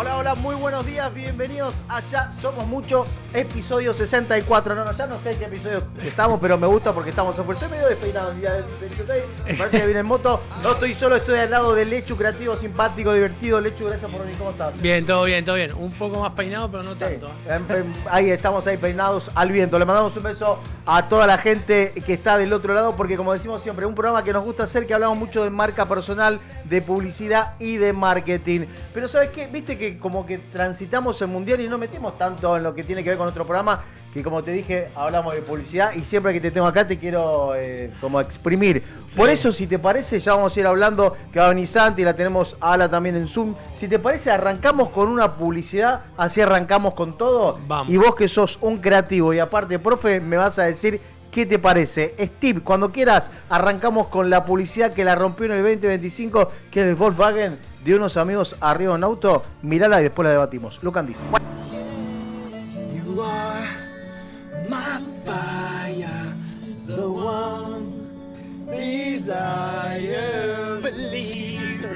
Hola, hola, muy buenos días, bienvenidos a Ya Somos Muchos, episodio 64. Ya no sé qué episodio estamos, pero me gusta porque estamos afuera. Estoy medio despeinado el día del me parece que viene en moto. No estoy solo, estoy al lado del Lechu, creativo, simpático, divertido. Lechu, gracias por venir, ¿cómo estás? Bien, todo bien, todo bien. Un poco más peinado, pero no tanto. Ahí estamos, ahí peinados al viento. Le mandamos un beso a toda la gente que está del otro lado, porque como decimos siempre, un programa que nos gusta hacer, que hablamos mucho de marca personal, de publicidad y de marketing. Pero ¿sabes qué? Viste que como que transitamos el mundial y no metemos tanto en lo que tiene que ver con otro programa, que como te dije, hablamos de publicidad y siempre que te tengo acá te quiero como exprimir. Sí. Por eso, si te parece, ya vamos a ir hablando, que va a venir Santi, la tenemos a Ala también en Zoom. Si te parece, arrancamos con una publicidad, así arrancamos con todo. Vamos. Y vos que sos un creativo y aparte, profe, me vas a decir qué te parece. Steve, cuando quieras, arrancamos con la publicidad que la rompió en el 2025, que es de Volkswagen, de unos amigos arriba en un auto. Mírala y después la debatimos. Lucan dice. You are my fire, the one desire. Believe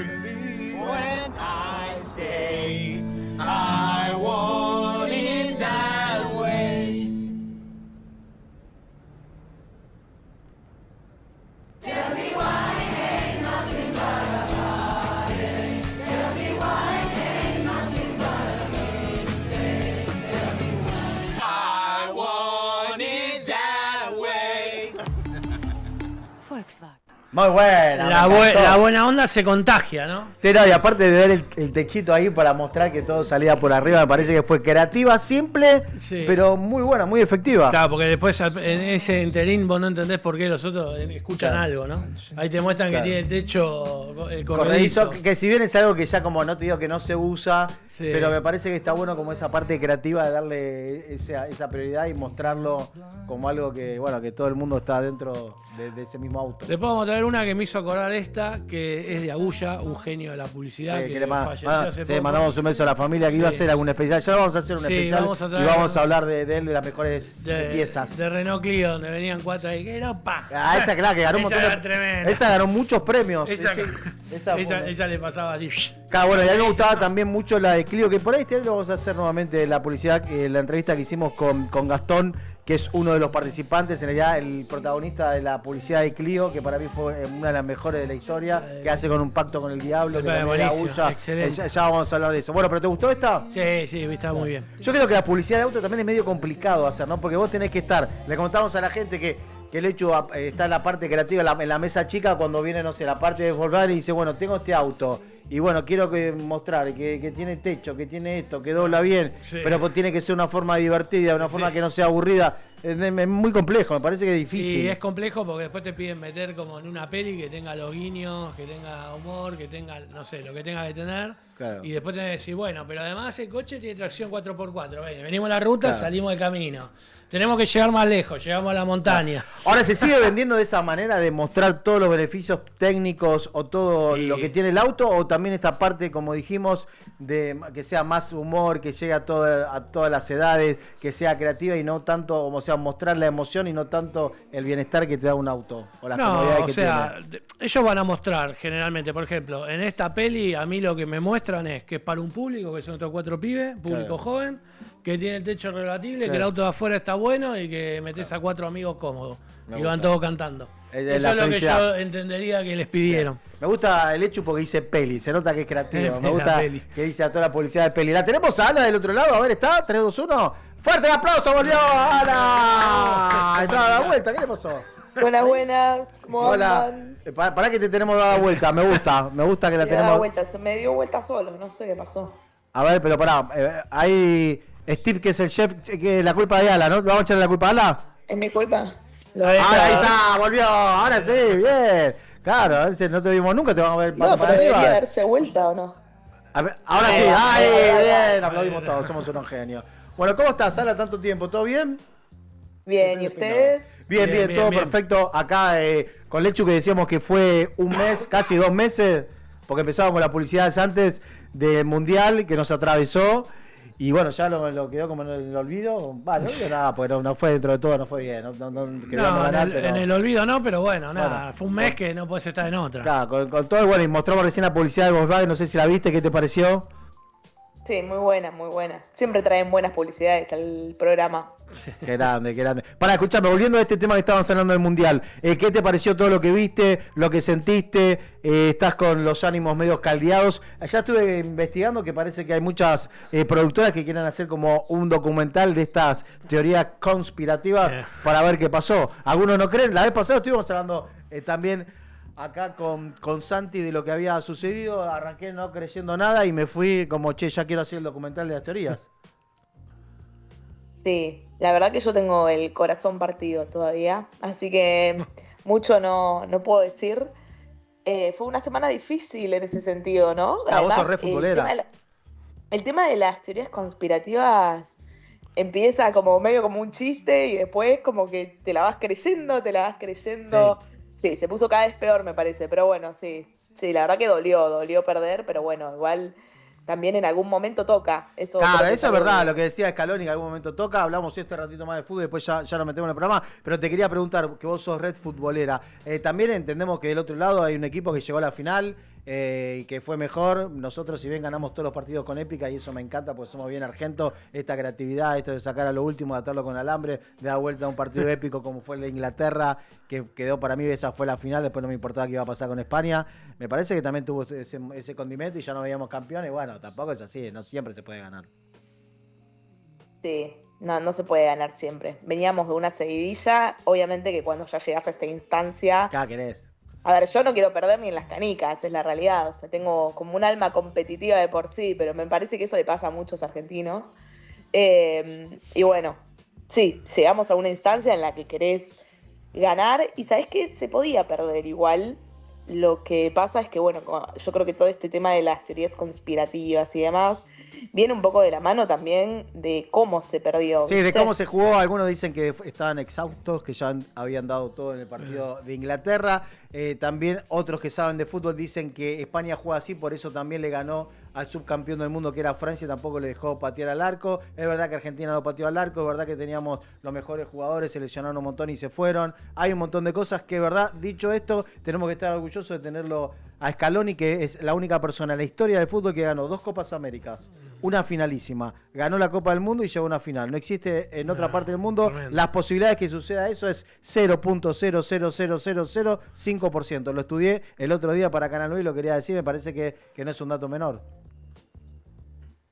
when I say I want it that way. Tell me why it ain't nothing but a heartache. Tell me why it ain't nothing but a mistake. Tell me why I want it that way. Volkswagen. Muy buena. La buena onda se contagia, ¿no? Sí, no, y aparte de ver el techito ahí para mostrar que todo salía por arriba, me parece que fue creativa, simple, Sí. Pero muy buena, muy efectiva. Claro, porque después en ese interín vos no entendés por qué los otros escuchan Claro. algo, ¿no? Ahí te muestran Claro. que tiene techo Corredizo, corredizo. que si bien es algo que ya como no te digo que no se usa, Sí. pero me parece que está bueno como esa parte creativa de darle esa prioridad y mostrarlo como algo que, bueno, que todo el mundo está dentro de ese mismo auto. Después vamos a traer una que me hizo acordar esta, que es de Agulla, un genio de la publicidad, Sí, que que le falleció hace poco. mandamos un beso a la familia que iba a hacer algún especial. Ya vamos a hacer un Sí, especial vamos a y traer- vamos a hablar de él, de las mejores piezas. De Renault Clio, donde venían 4 ahí, que no pa. Esa claro, que ganó un Esa montón era tremenda. Esa ganó muchos premios. Esa, Sí, esa le pasaba así. Claro, bueno, y a mí me gustaba también mucho la de Clio, que por ahí este año vamos a hacer nuevamente la publicidad, la entrevista que hicimos con Gastón, que es uno de los participantes, en realidad el protagonista de la publicidad de Clio, que para mí fue una de las mejores de la historia, que hace con un pacto con el diablo, que también era Buenísimo, Agulla. excelente. Ya vamos a hablar de eso. Bueno, ¿pero te gustó esta? Sí, está muy bien. Yo creo que la publicidad de auto también es medio complicado hacer, ¿no? Porque vos tenés que estar, le contamos a la gente que el hecho está en la parte creativa, en la mesa chica, cuando viene, no sé, la parte de Volkswagen y dice, bueno, tengo este auto. Y bueno, quiero mostrar que tiene techo, que tiene esto, que dobla bien, Sí. pero pues tiene que ser una forma divertida, una forma que no sea aburrida. Es muy complejo, me parece que es difícil. Y es complejo porque después te piden meter como en una peli que tenga los guiños, que tenga humor, que tenga, no sé, lo que tenga que tener. Claro. Y después tenés que decir, bueno, pero además el coche tiene tracción 4x4. Venimos a la ruta, Claro. salimos del camino. Tenemos que llegar más lejos, llegamos a la montaña. Ahora, ¿se sigue vendiendo de esa manera de mostrar todos los beneficios técnicos o todo Sí. lo que tiene el auto? ¿O también esta parte, como dijimos, de que sea más humor, que llegue a todas las edades, que sea creativa y no tanto, o sea, mostrar la emoción y no tanto el bienestar que te da un auto? O las comodidades No, o que sea, tiene. ellos van a mostrar generalmente, por ejemplo, en esta peli a mí lo que me muestran es que es para un público, que son estos 4 pibes, público Claro. joven, que tiene el techo relatible, Claro. que el auto de afuera está bueno y que metes a 4 amigos cómodos. Me Y van gusta. todos cantando. Es de Eso la es lo que felicidad. yo entendería que les pidieron. Me gusta el hecho porque dice peli, se nota que es creativo. Me La gusta peli. que dice a toda la publicidad de peli. La tenemos a Ala del otro lado, a ver, ¿está? 3, 2, 1. ¡Fuerte el aplauso! ¡Volvió Ala! Está a la vuelta, ¿qué le pasó? Buenas, ¿cómo Hola. andan? Pará que te tenemos dada vuelta, me gusta que la Me da tenemos. vuelta, se me dio vuelta solo, no sé qué pasó. A ver, pero pará, hay Steve que es el chef, que la culpa de Ala, ¿no? ¿Le vamos a echarle la culpa a Ala? ¿Es mi culpa? Ahí Ahí está, volvió, ahora sí, bien. Claro, a ver si no te vimos nunca, te vamos a ver No, pero arriba. debería darse vuelta o no. A ver, ahora sí, bien, aplaudimos todos, somos unos genios. Bueno, ¿cómo estás, Ala, tanto tiempo? ¿Todo bien? Bien, ¿y ustedes? Bien, Bien, todo bien. perfecto. Acá con Lechu que decíamos que fue un mes, casi 2 meses, porque empezamos con la publicidad antes del Mundial que nos atravesó. Y bueno, ya lo quedó como en el olvido. Va, no olvido nada, porque no fue dentro de todo, no fue bien. No queríamos ganar, pero... en el olvido no, pero bueno, nada. Bueno, Fue un mes que no puedes estar en otra. Claro, con todo, bueno, y mostramos recién la publicidad de Volkswagen, no sé si la viste, ¿qué te pareció? Sí, muy buena, muy buena. Siempre traen buenas publicidades al programa. Qué grande, qué grande. Para, escuchame, volviendo a este tema que estábamos hablando del Mundial, ¿qué te pareció todo lo que viste, lo que sentiste? ¿Estás con los ánimos medio caldeados? Ya estuve investigando que parece que hay muchas productoras que quieren hacer como un documental de estas teorías conspirativas para ver qué pasó. Algunos no creen. La vez pasada estuvimos hablando también acá con Santi de lo que había sucedido. Arranqué no creyendo nada y me fui como, che, ya quiero hacer el documental de las teorías. Sí, la verdad que yo tengo el corazón partido todavía, así que mucho no puedo decir. Fue una semana difícil en ese sentido, ¿no? Ah, vos sos Además, re futbolera. el tema de las teorías conspirativas empieza como medio como un chiste y después como que te la vas creyendo. Sí, se puso cada vez peor, me parece, pero bueno, sí, la verdad que dolió perder, pero bueno, igual también en algún momento toca. Eso Claro, creo que eso es también- verdad, lo que decía Scaloni, en algún momento toca. Hablamos este ratito más de fútbol, después ya nos metemos en el programa. Pero te quería preguntar, que vos sos red futbolera. También entendemos que del otro lado hay un equipo que llegó a la final y que fue mejor. Nosotros, si bien ganamos todos los partidos con épica, y eso me encanta porque somos bien argentos, esta creatividad, esto de sacar a lo último, de atarlo con alambre, de dar vuelta a un partido épico como fue el de Inglaterra, que quedó para mí, esa fue la final, después no me importaba qué iba a pasar con España. Me parece que también tuvo ese condimento y ya no veíamos campeones. Bueno, tampoco es así, no siempre se puede ganar. Sí, no se puede ganar siempre. Veníamos de una seguidilla, obviamente que cuando ya llegas a esta instancia... Acá querés. A ver, yo no quiero perder ni en las canicas, es la realidad. O sea, tengo como un alma competitiva de por sí, pero me parece que eso le pasa a muchos argentinos. Y bueno, sí, llegamos a una instancia en la que querés ganar y sabés que se podía perder igual. Lo que pasa es que, bueno, yo creo que todo este tema de las teorías conspirativas y demás viene un poco de la mano también de cómo se perdió. Sí, de ¿viste? cómo se jugó. Algunos dicen que estaban exhaustos, que ya habían dado todo en el partido de Inglaterra. También otros que saben de fútbol dicen que España juega así, por eso también le ganó al subcampeón del mundo que era Francia, tampoco le dejó patear al arco. Es verdad que Argentina no pateó al arco, es verdad que teníamos los mejores jugadores, se lesionaron un montón y se fueron. Hay un montón de cosas que, verdad, dicho esto, tenemos que estar orgullosos de tenerlo a Scaloni, que es la única persona en la historia del fútbol que ganó 2 Copas Américas, una finalísima, ganó la Copa del Mundo y llegó a una final. No existe en otra parte del mundo. tremendo. Las posibilidades que suceda eso es 0.00005%. Lo estudié el otro día para Canal 9 y lo quería decir, me parece que no es un dato menor.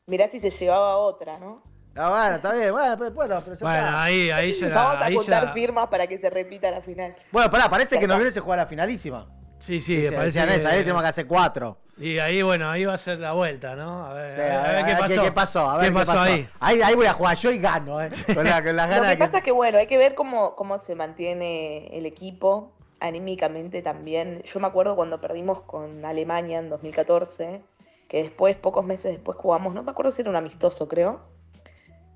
Mirá si se llevaba otra, ¿no? Ah, bueno, está bien, bueno, pero ya Bueno, está. ahí se Vamos a ahí juntar firmas para que se repita la final. Bueno, parece Ya que no está. viene se juega la finalísima. Sí, sí, Dice- parece decían que- eso, ahí tenemos que hacer 4. Y ahí, bueno, ahí va a ser la vuelta, ¿no? A ver, Sí, a ver qué pasó. ¿Qué pasó? A ver ¿Qué pasó ahí? Ahí voy a jugar yo y gano, con las Lo ganas que pasa es que, bueno, hay que ver cómo se mantiene el equipo anímicamente también. Yo me acuerdo cuando perdimos con Alemania en 2014, que después, pocos meses después jugamos, no me acuerdo si era un amistoso, creo,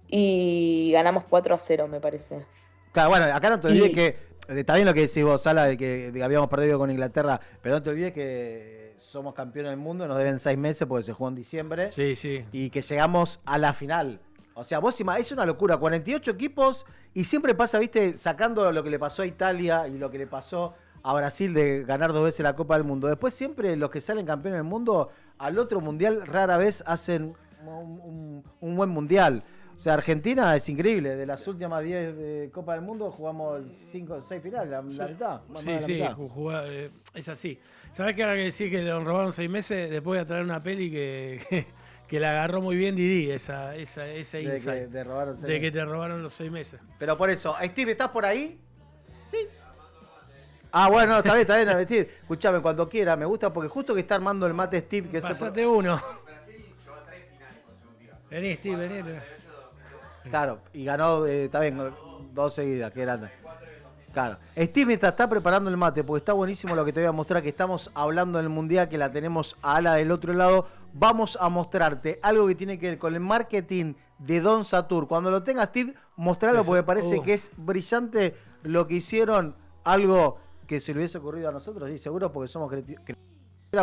y ganamos 4-0, me parece. Claro, bueno, acá no te olvides Y- que está bien lo que decís vos, Sala, de que habíamos perdido con Inglaterra, pero no te olvides que somos campeones del mundo, nos deben 6 meses porque se jugó en diciembre Sí, sí. y que llegamos a la final. O sea, es una locura, 48 equipos y siempre pasa, viste, sacando lo que le pasó a Italia y lo que le pasó a Brasil de ganar 2 veces la Copa del Mundo. Después siempre los que salen campeones del mundo al otro mundial rara vez hacen un buen mundial. O sea, Argentina es increíble. De las últimas 10 Copas del Mundo jugamos 5 o 6 finales, la mitad. Más Sí, de la sí, mitad. es así. ¿Sabés que ahora que decir que le robaron 6 meses? Después voy a traer una peli que la agarró muy bien Didi, ese De insight. de robar De que te robaron los 6 meses. Pero por eso, Steve, ¿estás por ahí? Sí. Ah, bueno, no, está bien, Steve. Escuchame, cuando quiera, me gusta porque justo que está armando el mate Steve, que Pasate uno. Vení, Steve, vení. Claro, y ganó, está bien, 2 seguidas, qué grande. Claro. Steve mientras está preparando el mate, porque está buenísimo lo que te voy a mostrar, que estamos hablando del Mundial, que la tenemos a Ala del otro lado. Vamos a mostrarte algo que tiene que ver con el marketing de Don Satur. Cuando lo tengas, Steve, mostralo porque me parece que es brillante lo que hicieron, algo que se le hubiese ocurrido a nosotros, y seguro porque somos creativos.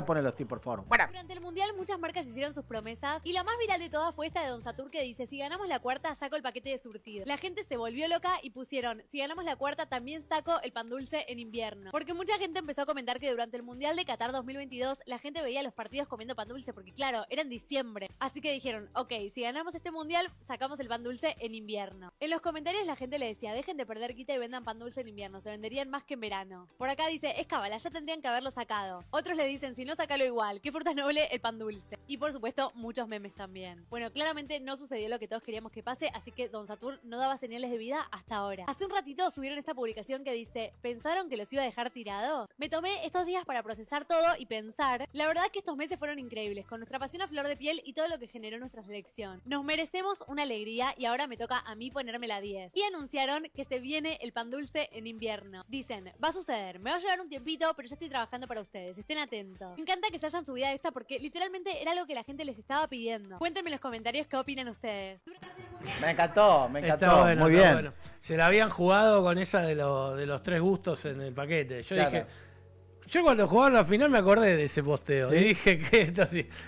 Ponelo, Steve, por favor. Bueno. Durante el Mundial final muchas marcas hicieron sus promesas y la más viral de todas fue esta de Don Satur que dice: si ganamos la cuarta, saco el paquete de surtido. La gente se volvió loca y pusieron: si ganamos la cuarta, también saco el pan dulce en invierno. Porque mucha gente empezó a comentar que durante el Mundial de Qatar 2022 la gente veía los partidos comiendo pan dulce porque claro, era en diciembre. Así que dijeron: ok, si ganamos este Mundial, sacamos el pan dulce en invierno. En los comentarios la gente le decía: dejen de perder guita y vendan pan dulce en invierno, se venderían más que en verano. Por acá dice: es cábala, ya tendrían que haberlo sacado. Otros le dicen: si no, sacalo igual, qué fruta noble el pan dulce. Y por supuesto, muchos memes también. Bueno, claramente no sucedió lo que todos queríamos que pase, así que Don Satur no daba señales de vida hasta ahora. Hace un ratito subieron esta publicación que dice: ¿pensaron que los iba a dejar tirado? Me tomé estos días para procesar todo y pensar. La verdad que estos meses fueron increíbles, con nuestra pasión a flor de piel y todo lo que generó nuestra selección. Nos merecemos una alegría y ahora me toca a mí ponerme la 10. Y anunciaron que se viene el pan dulce en invierno. Dicen: va a suceder, me va a llevar un tiempito, pero yo estoy trabajando para ustedes, estén atentos. Me encanta que se hayan subido a esta porque literalmente era algo que la gente les estaba pidiendo. Cuéntenme en los comentarios qué opinan ustedes. Me encantó, Está bueno, muy está bien. bueno. Se la habían jugado con esa de los 3 gustos en el paquete. Yo Claro. dije, yo cuando jugaron la final me acordé de ese posteo. ¿Sí? Y dije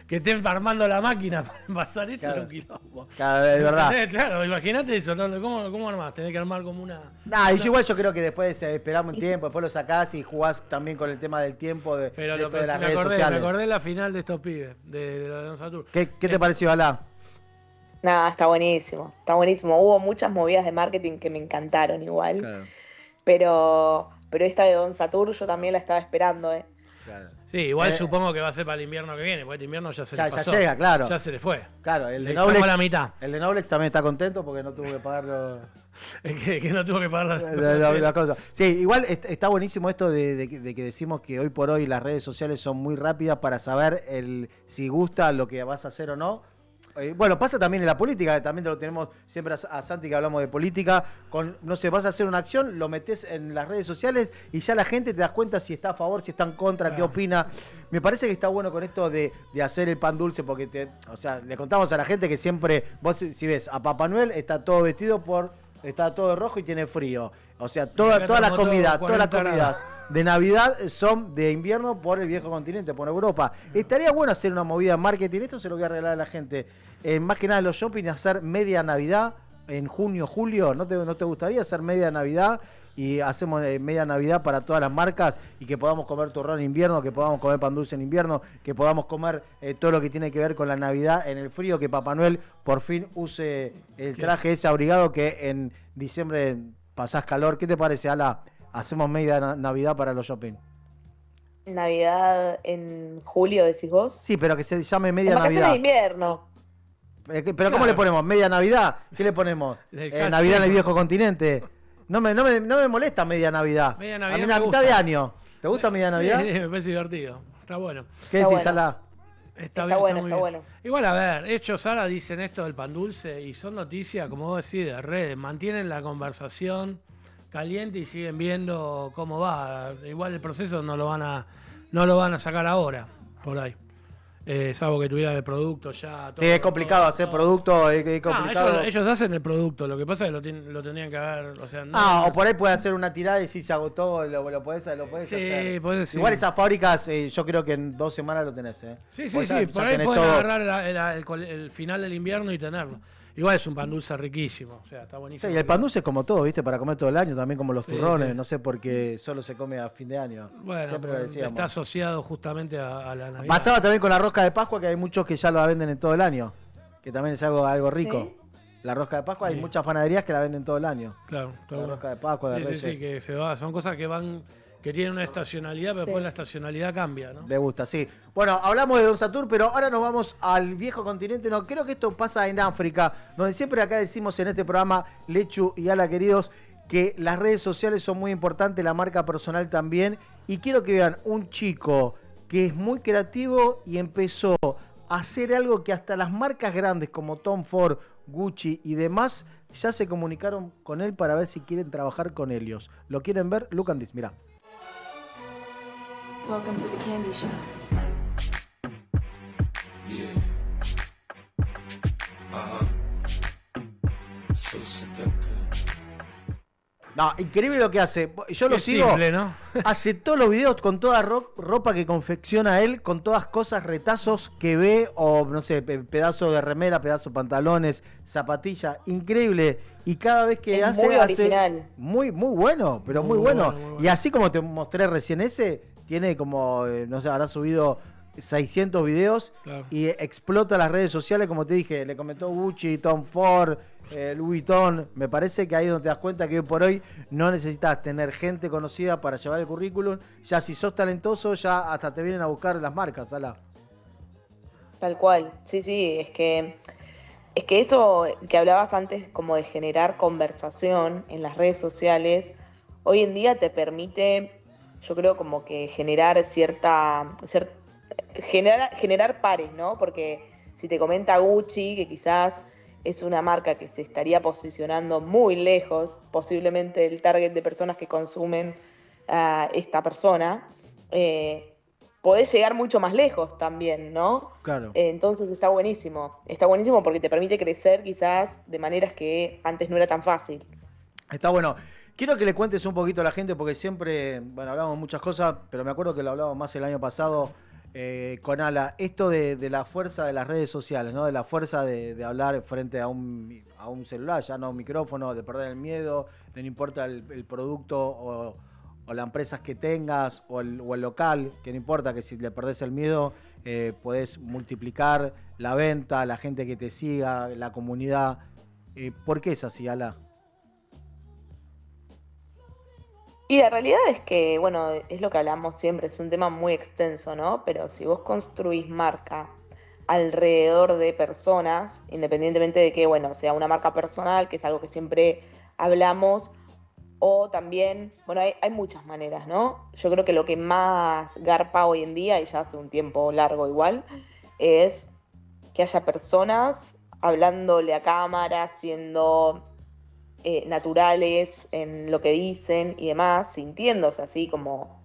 que estén armando la máquina para pasar eso, Claro. era un quilombo. Claro, es verdad. Claro, imagínate eso, ¿no? ¿Cómo armás? Tenés que armar como una... Nah, y yo igual yo creo que después esperamos un tiempo, después lo sacás y jugás también con el tema del tiempo de, Pero de lo esto de las me redes acordé sociales. de la final de estos pibes, de lo de Don Satur. ¿Qué te pareció, Alá? Nada, está buenísimo, está buenísimo. Hubo muchas movidas de marketing que me encantaron igual, pero esta de Don Satur yo también la estaba esperando, Claro. Sí, igual Eh, supongo que va a ser para el invierno que viene, porque este invierno ya se Ya- le ya pasó. llega, claro. Ya se le fue. Claro, el de Estamos Noblex, a la mitad. el de Noblex también está contento porque no tuvo que pagarlo. Que no tuvo que pagar la cosa. Sí, igual está buenísimo esto de que decimos que hoy por hoy las redes sociales son muy rápidas para saber si gusta lo que vas a hacer o no. Bueno, pasa también en la política, también lo tenemos siempre a Santi que hablamos de política, no sé, vas a hacer una acción, lo metes en las redes sociales y ya la gente te das cuenta si está a favor, si está en contra, qué opina. Me parece que está bueno con esto de hacer el pan dulce, porque o sea, le contamos a la gente que siempre, vos si ves a Papá Noel, está todo vestido está todo de rojo y tiene frío. O sea, todas las comidas, de Navidad son de invierno por el viejo continente, por Europa. Estaría bueno hacer una movida de marketing, esto se lo voy a regalar a la gente. Más que nada en los shopping, hacer media Navidad en junio, julio. ¿No te gustaría hacer media Navidad? Y hacemos media Navidad para todas las marcas y que podamos comer turrón en invierno, que podamos comer pan dulce en invierno, que podamos comer todo lo que tiene que ver con la Navidad en el frío, que Papá Noel por fin use el traje ese abrigado que en diciembre pasás calor. ¿Qué te parece, Ala? Hacemos media Navidad para los shopping. Navidad en julio, decís vos. Sí, pero que se llame En media vacaciones Navidad. de invierno. Pero Claro. ¿cómo le ponemos? ¿Media Navidad? ¿Qué le ponemos? El hashtag. Navidad en el viejo continente. No me molesta media Navidad. Media A Navidad mí me la mitad gusta. de año. ¿Te gusta media Navidad? Sí, me parece divertido. Está bueno. ¿Qué Está decís, bueno. Ala? Está bien, bueno, muy está bien. bueno. Igual, a ver, ellos ahora dicen esto del pan dulce y son noticias, como vos decís, de redes. Mantienen la conversación caliente y siguen viendo cómo va. Igual el proceso no lo van a sacar ahora, por ahí. Salvo que tuvieran el producto ya. Sí, es complicado hacer producto, es No, complicado. ellos hacen el producto, lo que pasa es que lo tendrían que haber. O sea, no, o por ahí puede hacer una tirada y si se agotó, lo podés sí, hacer. podés decir. Igual esas fábricas, yo creo que en 2 semanas lo tenés. Sí, Vos ya por ahí tenés pueden todo. agarrar el final del invierno y tenerlo. Igual es un pan dulce riquísimo, o sea, está buenísimo. Sí, y el pan dulce es como todo, ¿viste? Para comer todo el año, también como los Sí, turrones. sí. No sé por qué solo se come a fin de año. Bueno, Siempre lo decíamos. está asociado justamente a la Navidad. Pasaba también con la rosca de Pascua, que hay muchos que ya la venden en todo el año. Que también es algo rico. ¿Sí? La rosca de Pascua, hay Sí. muchas panaderías que la venden todo el año. Claro, está La bueno. rosca de Pascua, de Sí, Reyes. sí, que se va. Son cosas que tienen una estacionalidad, pero después la estacionalidad cambia, ¿no? Le gusta, sí. Bueno, hablamos de Don Satur, pero ahora nos vamos al viejo continente. No, creo que esto pasa en África, donde siempre acá decimos en este programa, Lechu y Ala, queridos, que las redes sociales son muy importantes, la marca personal también. Y quiero que vean un chico que es muy creativo y empezó a hacer algo que hasta las marcas grandes como Tom Ford, Gucci y demás ya se comunicaron con él para ver si quieren trabajar con ellos. ¿Lo quieren ver? Look at this, mirá. Welcome to the candy shop. Yeah. So seductive. No, increíble lo que hace. Yo lo Qué sigo. simple, ¿no? Hace todos los videos con toda ropa que confecciona él, con todas cosas, retazos que ve, o no sé, pedazo de remera, pedazo de pantalones, zapatilla. Increíble. Y cada vez que Es hace. muy original. Muy bueno, pero muy, Muy bueno. bueno, muy bueno. Y así como te mostré recién ese, tiene como, no sé, habrá subido 600 videos Claro. y explota las redes sociales, como te dije. Le comentó Gucci, Tom Ford. Louis Vuitton. Me parece que ahí es donde te das cuenta que hoy por hoy no necesitas tener gente conocida para llevar el currículum. Ya si sos talentoso, ya hasta te vienen a buscar las marcas, Ala. Tal cual, sí, es que eso que hablabas antes como de generar conversación en las redes sociales, hoy en día te permite, yo creo como que generar generar pares, ¿no? Porque si te comenta Gucci, que quizás es una marca que se estaría posicionando muy lejos, posiblemente del target de personas que consumen a esta persona, podés llegar mucho más lejos también, ¿no? Claro. Entonces está buenísimo porque te permite crecer quizás de maneras que antes no era tan fácil. Está bueno. Quiero que le cuentes un poquito a la gente, porque siempre, bueno, hablamos muchas cosas, pero me acuerdo que lo hablábamos más el año pasado con Ala. Esto de la fuerza de las redes sociales, ¿no? De la fuerza de hablar frente a un celular, ya no un micrófono, de perder el miedo, de no importa el producto o las empresas que tengas o el local, que no importa, que si le perdés el miedo, podés multiplicar la venta, la gente que te siga, la comunidad. ¿Por qué es así, Ala? Y la realidad es que, bueno, es lo que hablamos siempre, es un tema muy extenso, ¿no? Pero si vos construís marca alrededor de personas, independientemente de que, bueno, sea una marca personal, que es algo que siempre hablamos, o también, bueno, hay muchas maneras, ¿no? Yo creo que lo que más garpa hoy en día, y ya hace un tiempo largo igual, es que haya personas hablándole a cámara, siendo naturales en lo que dicen y demás, sintiéndose así como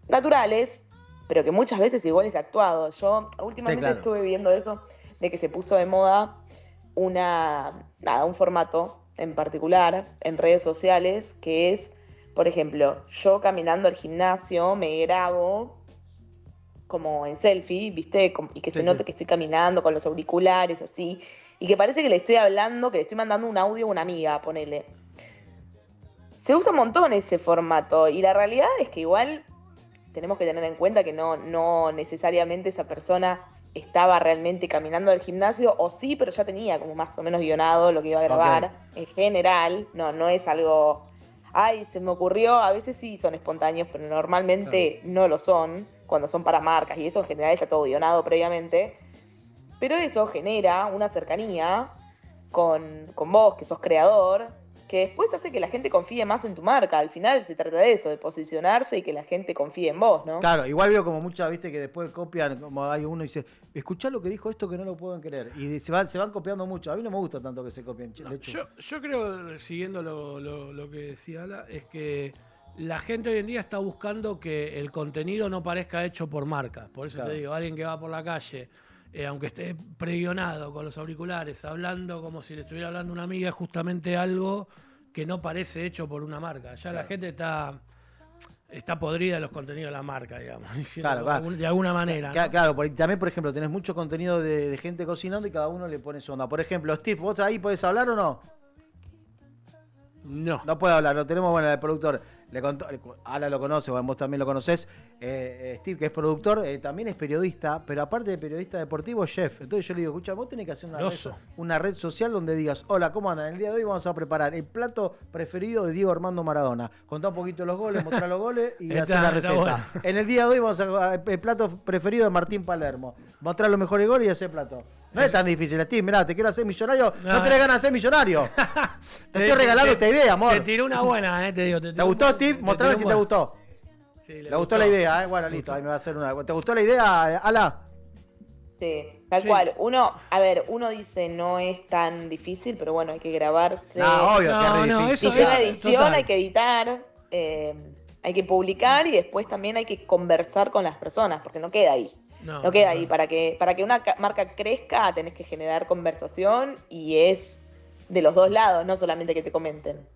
naturales, pero que muchas veces igual es actuado. Yo últimamente Sí, claro. estuve viendo eso, de que se puso de moda un formato en particular en redes sociales, que es, por ejemplo, yo caminando al gimnasio me grabo como en selfie, ¿viste? Y que se Sí, note sí. que estoy caminando con los auriculares así, y que parece que le estoy hablando, que le estoy mandando un audio a una amiga, ponele. Se usa un montón ese formato, y la realidad es que igual tenemos que tener en cuenta que no necesariamente esa persona estaba realmente caminando al gimnasio, o sí, pero ya tenía como más o menos guionado lo que iba a grabar. Ok. En general, no es algo, ay, se me ocurrió, a veces sí son espontáneos, pero normalmente no lo son, cuando son para marcas, y eso en general está todo guionado previamente. Pero eso genera una cercanía con vos, que sos creador, que después hace que la gente confíe más en tu marca. Al final se trata de eso, de posicionarse y que la gente confíe en vos, ¿no? Claro, igual veo como muchas, viste, que después copian, como hay uno y dice, escuchá lo que dijo esto que no lo pueden creer. Y se van copiando mucho. A mí no me gusta tanto que se copien. No, Lechu. yo creo, siguiendo lo que decía Ala, es que la gente hoy en día está buscando que el contenido no parezca hecho por marcas. Por eso Claro. te digo, alguien que va por la calle, aunque esté preguionado con los auriculares, hablando como si le estuviera hablando una amiga, es justamente algo que no parece hecho por una marca. Ya la gente está podrida de los contenidos de la marca, digamos, diciendo Claro, va. de alguna manera. ¿no? Claro, también, por ejemplo, tenés mucho contenido de gente cocinando y cada uno le pone su onda. Por ejemplo, Steve, ¿vos ahí podés hablar o no? No. No puede hablar, lo tenemos, bueno, el productor. Le contó, Ala lo conoce, bueno, vos también lo conocés. Steve, que es productor, también es periodista, pero aparte de periodista deportivo, es chef. Entonces yo le digo, escucha, vos tenés que hacer Grosso. una red social donde digas, hola, ¿cómo andan? El día de hoy vamos a preparar el plato preferido de Diego Armando Maradona. Contá un poquito los goles, mostrá los goles y Está- hacer la está receta. bueno. En el día de hoy vamos a el plato preferido de Martín Palermo. Mostrar los mejores goles y hacer plato. No es tan difícil, Steve, mirá, te quiero hacer millonario, no tenés ganas de ser millonario. Te estoy regalando esta idea, amor. Te tiró una buena, te digo. ¿Te gustó, Steve? Mostrame si te gustó. Sí, Le gustó la idea, Bueno, listo, ahí me va a hacer una. ¿Te gustó la idea, Ala? Sí, tal Sí. cual. Uno dice no es tan difícil, pero bueno, hay que grabarse. No, obvio, No, que es re no, difícil. Si eso lleva es edición, total. hay que editar, hay que publicar y después también hay que conversar con las personas, porque no queda ahí. No queda ahí. Para que una marca crezca, tenés que generar conversación y es de los dos lados, no solamente que te comenten.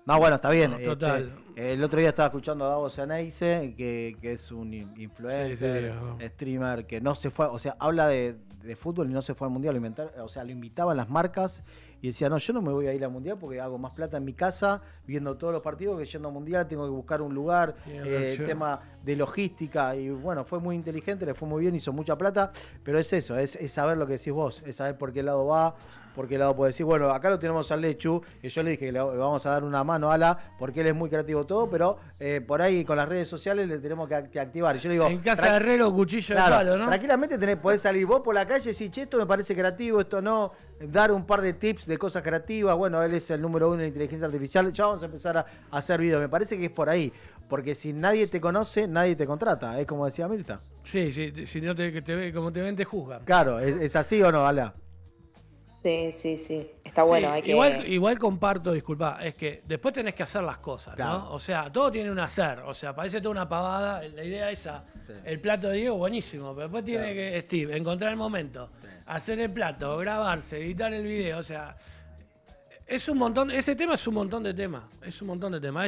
No, bueno, está bien. No, total. El otro día estaba escuchando a Davos Aneise, que es un influencer, Sí, streamer, que no se fue, o sea, habla de fútbol y no se fue al Mundial. O sea, lo invitaban las marcas y decía, no, yo no me voy a ir al Mundial porque hago más plata en mi casa viendo todos los partidos que yendo al Mundial, tengo que buscar un lugar, tema de logística, y bueno, fue muy inteligente, le fue muy bien, hizo mucha plata, pero es eso, es saber lo que decís vos, es saber por qué lado va, por qué lado puede decir, bueno, acá lo tenemos al Lechu, y yo le dije que le vamos a dar una mano a Ala, porque él es muy creativo todo, pero por ahí con las redes sociales le tenemos que activar. Y yo le digo, En casa de herrero, cuchillo de palo, ¿no? Tranquilamente podés salir vos por la calle y decir, che, esto me parece creativo, esto no, dar un par de tips de cosas creativas. Bueno, él es el número 1 en inteligencia artificial, ya vamos a empezar a hacer videos. Me parece que es por ahí, porque si nadie te conoce, nadie te contrata, es como decía Mirta. Sí, si no te ve, como te ven, te juzgan. Claro, ¿es así o no, Ala? Sí. Está bueno, Sí, hay que... igual comparto, disculpa, es que después tenés que hacer las cosas, Claro. ¿no? O sea, todo tiene un hacer, o sea, parece toda una pavada, la idea esa, Sí. el plato de Diego, buenísimo, pero después tiene que, Steve, encontrar el momento, hacer el plato, grabarse, editar el video, o sea, es un montón, ese tema es un montón de temas, es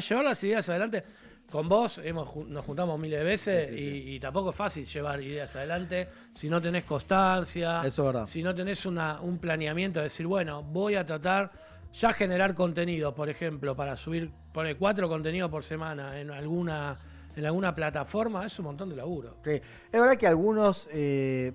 llevar las ideas adelante. Con vos nos juntamos miles de veces y tampoco es fácil llevar ideas adelante si no tenés constancia, Eso es verdad. si no tenés un planeamiento de decir, bueno, voy a tratar ya generar contenido, por ejemplo, para subir, poner 4 contenidos por semana en alguna plataforma, es un montón de laburo. Sí. Es verdad que algunos suben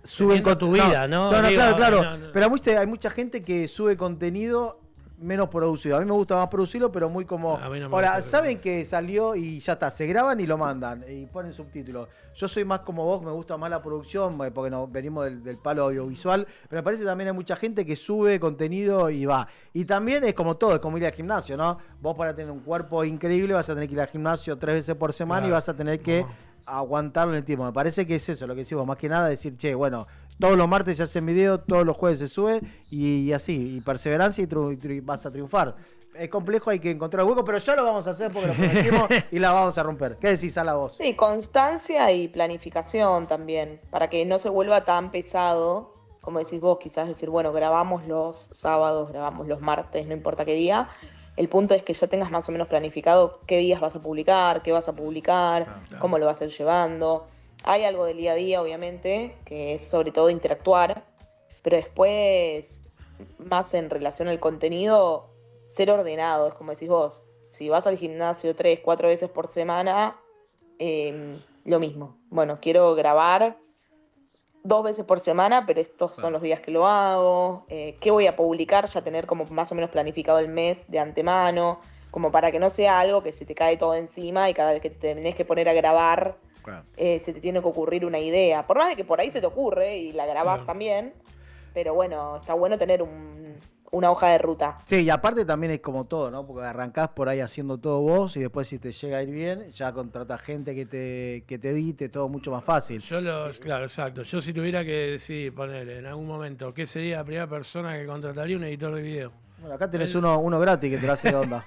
Teniendo tu vida, ¿no? No, Digo, claro. no. Pero hay mucha gente que sube contenido menos producido. A mí me gusta más producirlo, pero muy como... A mí no me Hola, gusta saben que salió y ya está, se graban y lo mandan y ponen subtítulos. Yo soy más como vos, me gusta más la producción, porque venimos del palo audiovisual, pero me parece que también hay mucha gente que sube contenido y va. Y también es como todo, es como ir al gimnasio, ¿no? Vos para tener un cuerpo increíble vas a tener que ir al gimnasio 3 veces por semana. Claro. Y vas a tener que aguantarlo en el tiempo. Me parece que es eso lo que decimos, más que nada decir, che, bueno, todos los martes se hacen videos, todos los jueves se suben y así, y perseverancia y vas a triunfar. Es complejo, hay que encontrar el hueco, pero ya lo vamos a hacer porque lo prometimos y la vamos a romper. ¿Qué decís, Ala, vos? Sí, constancia y planificación también, para que no se vuelva tan pesado, como decís vos, quizás decir, bueno, grabamos los sábados, grabamos los martes, no importa qué día. El punto es que ya tengas más o menos planificado qué días vas a publicar, qué vas a publicar, Claro. cómo lo vas a ir llevando. Hay algo del día a día, obviamente, que es sobre todo interactuar, pero después, más en relación al contenido, ser ordenado, es como decís vos. Si vas al gimnasio 3, 4 veces por semana, lo mismo. Bueno, quiero grabar 2 veces por semana, pero estos son los días que lo hago. ¿Qué voy a publicar? Ya tener como más o menos planificado el mes de antemano, como para que no sea algo que se te cae todo encima y cada vez que te tenés que poner a grabar, se te tiene que ocurrir una idea. Por más de que por ahí se te ocurre y la grabás Claro. también, pero bueno, está bueno tener una hoja de ruta. Sí, y aparte también es como todo, ¿no? Porque arrancás por ahí haciendo todo vos y después si te llega a ir bien, ya contratás gente que te edite, todo mucho más fácil. Claro, exacto. Yo si tuviera que decidir, ponerle en algún momento, ¿qué sería la primera persona que contrataría un editor de video? Bueno, acá tenés uno gratis que te lo hace de onda.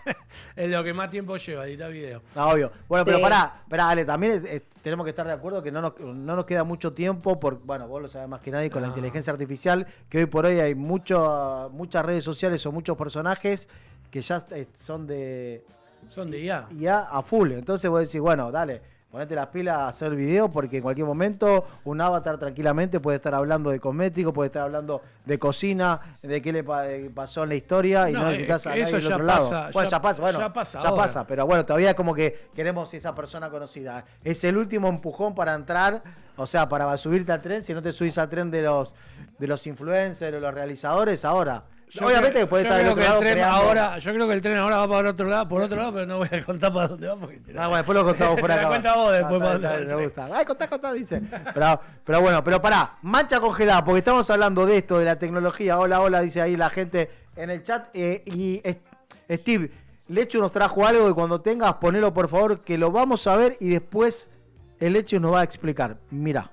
Es lo que más tiempo lleva, editar video. No, obvio. Bueno, pero Sí. pará, Ale, también tenemos que estar de acuerdo que no nos queda mucho tiempo, bueno, vos lo sabés más que nadie, con la No. inteligencia artificial, que hoy por hoy hay muchas redes sociales o muchos personajes que ya son de Son de IA. IA a full. Entonces vos decís, bueno, dale, ponete las pilas a hacer video porque en cualquier momento un avatar tranquilamente puede estar hablando de cosméticos, puede estar hablando de cocina, de qué le pasó en la historia y no, No, necesitas es a que nadie eso del ya otro pasa, lado. Bueno, ya ya ahora. pasa, pero bueno, todavía como que queremos esa persona conocida. Es el último empujón para entrar, o sea, para subirte al tren, si no te subís al tren de los influencers, de los realizadores, ahora. Obviamente que puede estar del otro lado creando. Yo creo que el tren ahora va para otro lado, pero no voy a contar para dónde va porque Ah, bueno, después lo contamos por Te acá. la cuenta vos después, Ah, para dónde me gusta. Ay, contá, dice. Pero bueno, pero pará, mancha congelada, porque estamos hablando de esto, de la tecnología. Hola, dice ahí la gente en el chat. Y Steve, Lechu nos trajo algo y cuando tengas, ponelo por favor, que lo vamos a ver y después el Lechu nos va a explicar. Mirá.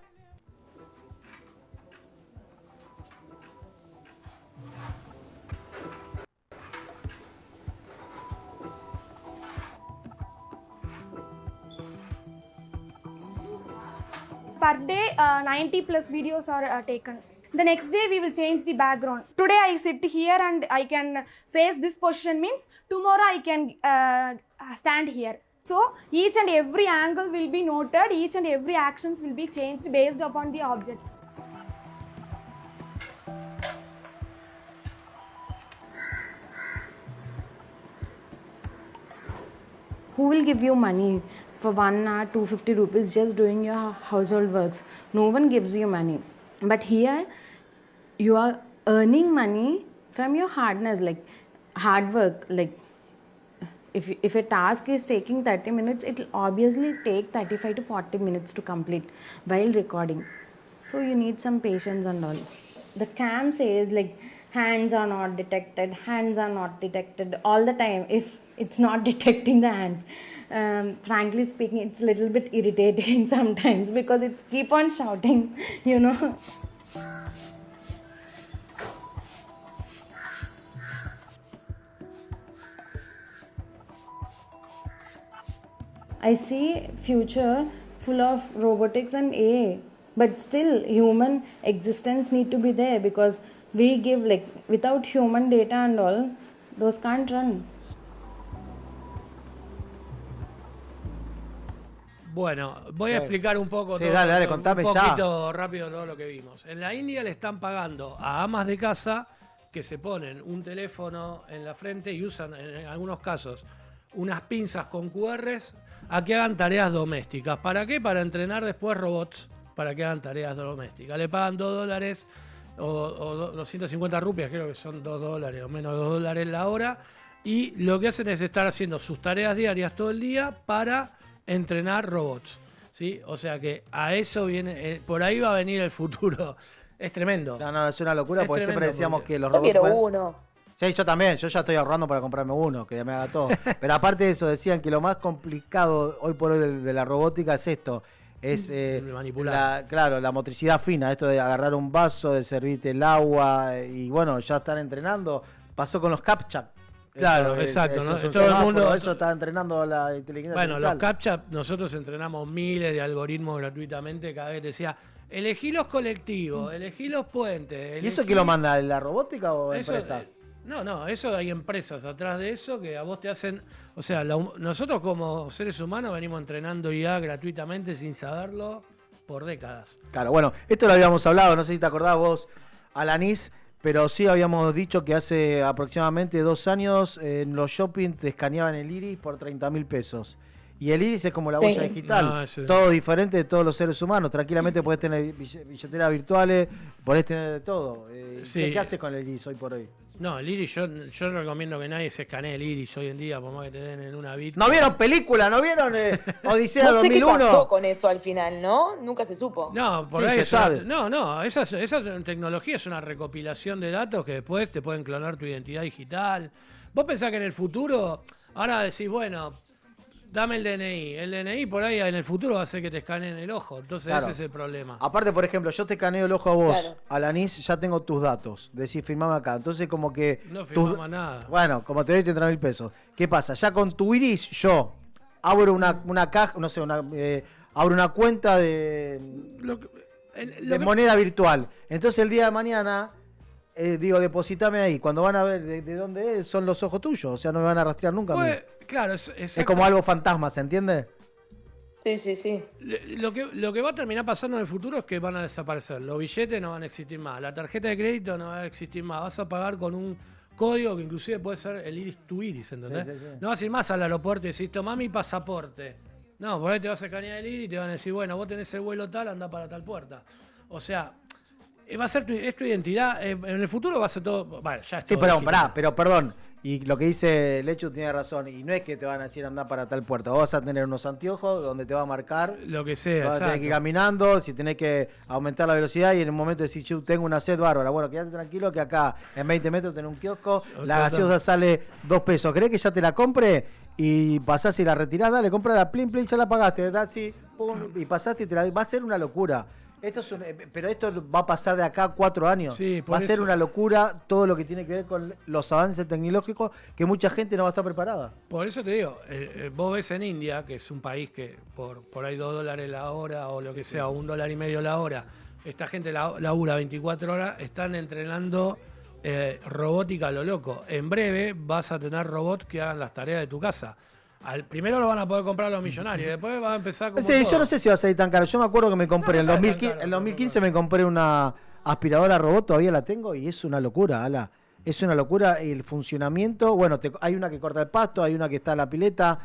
Per day, 90 plus videos are taken. The next day we will change the background. Today I sit here and I can face this position means tomorrow I can stand here. So each and every angle will be noted, each and every actions will be changed based upon the objects. Who will give you money for 1 hour, 250 rupees just doing your household works? No one gives you money. But here, you are earning money from your hardness, like hard work. Like if a task is taking 30 minutes, it will obviously take 35 to 40 minutes to complete while recording. So you need some patience and all. The cam says like hands are not detected, hands are not detected all the time. If it's not detecting the hands, frankly speaking, it's a little bit irritating sometimes because it's keep on shouting, you know. I see future full of robotics and AI, but still human existence need to be there because we give like without human data and all, those can't run. Bueno, voy a explicar un poco Sí, todo, dale, un contame ya. poquito rápido todo lo que vimos. En la India le están pagando a amas de casa que se ponen un teléfono en la frente y usan en algunos casos unas pinzas con QRs a que hagan tareas domésticas. ¿Para qué? Para entrenar después robots para que hagan tareas domésticas. Le pagan $2 o 250 rupias, creo que son $2 o menos de $2 la hora. Y lo que hacen es estar haciendo sus tareas diarias todo el día para entrenar robots, ¿sí? O sea que a eso viene, por ahí va a venir el futuro. Es tremendo. No, es una locura Es porque siempre tremendo, decíamos porque que los Yo robots... quiero pueden- uno. Sí, yo también, yo ya estoy ahorrando para comprarme uno, que me haga todo. Pero aparte de eso, decían que lo más complicado hoy por hoy de la robótica es esto, es Manipular. claro, la motricidad fina, esto de agarrar un vaso, de servirte el agua, y bueno, ya están entrenando. Pasó con los CAPTCHA. Claro, Eso exacto, eso ¿no? es un Todo el semáforo, mundo- eso está entrenando la inteligencia Bueno, los artificial. CAPTCHA, nosotros entrenamos miles de algoritmos gratuitamente. Cada vez decía, elegí los colectivos, elegí los puentes. ¿Y eso elegí- quién lo manda? ¿La robótica o Eso, empresas? no, eso hay empresas atrás de eso que a vos te hacen. O sea, nosotros como seres humanos venimos entrenando IA gratuitamente sin saberlo por décadas. Claro, bueno, esto lo habíamos hablado, no sé si te acordás vos, Alanis, pero sí habíamos dicho que hace aproximadamente 2 años en los shopping te escaneaban el iris por 30.000 pesos. Y el iris es como la huella Sí. digital, No, eso- todo diferente de todos los seres humanos. Tranquilamente podés tener billeteras virtuales, podés tener de todo. Sí. ¿Qué haces con el iris hoy por hoy? No, el iris, yo no recomiendo que nadie se escanee el iris hoy en día, por más que te den en una bit. ¿No vieron película? ¿No vieron Odisea No sé qué 2001? pasó con eso al final, ¿no? Nunca se supo. No, por Sí, ahí se es una- sabe. no, esa tecnología es una recopilación de datos que después te pueden clonar tu identidad digital. Vos pensás que en el futuro, ahora decís, bueno, dame el DNI. El DNI por ahí en el futuro va a hacer que te escaneen el ojo. Entonces Claro. ese es el problema. Aparte, por ejemplo, yo te escaneo el ojo a vos, Claro. Alanis, ya tengo tus datos. Decís, firmame acá. Entonces, como que. No tus- firmamos nada. Bueno, como te doy 30.000 pesos. ¿Qué pasa? Ya con tu iris, yo abro una caja, no sé, abro una cuenta de Lo que- lo que- moneda virtual. Entonces, el día de mañana, digo, depositame ahí. Cuando van a ver de dónde es, son los ojos tuyos. O sea, no me van a rastrear nunca a mí. pues, claro, Es como algo fantasma, ¿se entiende? Sí, sí, sí. Lo que va a terminar pasando en el futuro es que van a desaparecer. Los billetes no van a existir más. La tarjeta de crédito no va a existir más. Vas a pagar con un código que inclusive puede ser el iris tu iris, ¿entendés? Sí, sí, sí. No vas a ir más al aeropuerto y decís, tomá mi pasaporte. No, por ahí te vas a escanear el iris y te van a decir, bueno, vos tenés el vuelo tal, anda para tal puerta. O sea, va a ser es tu identidad. En el futuro va a ser todo. Bueno, ya es Sí, todo pero digital. pará, pero perdón. Y lo que dice Lechu tiene razón. Y no es que te van a decir andar para tal puerta. Vos vas a tener unos anteojos donde te va a marcar. Lo que sea, Vas a tener que ir exacto. caminando, si tenés que aumentar la velocidad y en un momento decís, yo tengo una sed bárbara. Bueno, quédate tranquilo que acá en 20 metros tenés un kiosco, la gaseosa sale 2 pesos. ¿Querés que ya te la compre? Y pasás y la retirás, dale, comprala, plin, plin, ya la pagaste, da así, pum, y pasaste y te la... Va a ser una locura. Esto es pero esto va a pasar de acá a 4 años. Sí, por va a ser eso. una locura todo lo que tiene que ver con los avances tecnológicos que mucha gente no va a estar preparada. Por eso te digo, vos ves en India, que es un país que por ahí $2 la hora o lo que sea, o $1.50 la hora, esta gente labura 24 horas, están entrenando robótica a lo loco. En breve vas a tener robots que hagan las tareas de tu casa. Primero lo van a poder comprar los millonarios, después va a empezar como Sí, todo. yo no sé si va a salir tan caro. Yo me acuerdo que me compré No, en no sale tan caro, en 2015 me compré una aspiradora robot, todavía la tengo y es una locura, Ala. Es una locura el funcionamiento. Bueno, hay una que corta el pasto, hay una que está en la pileta,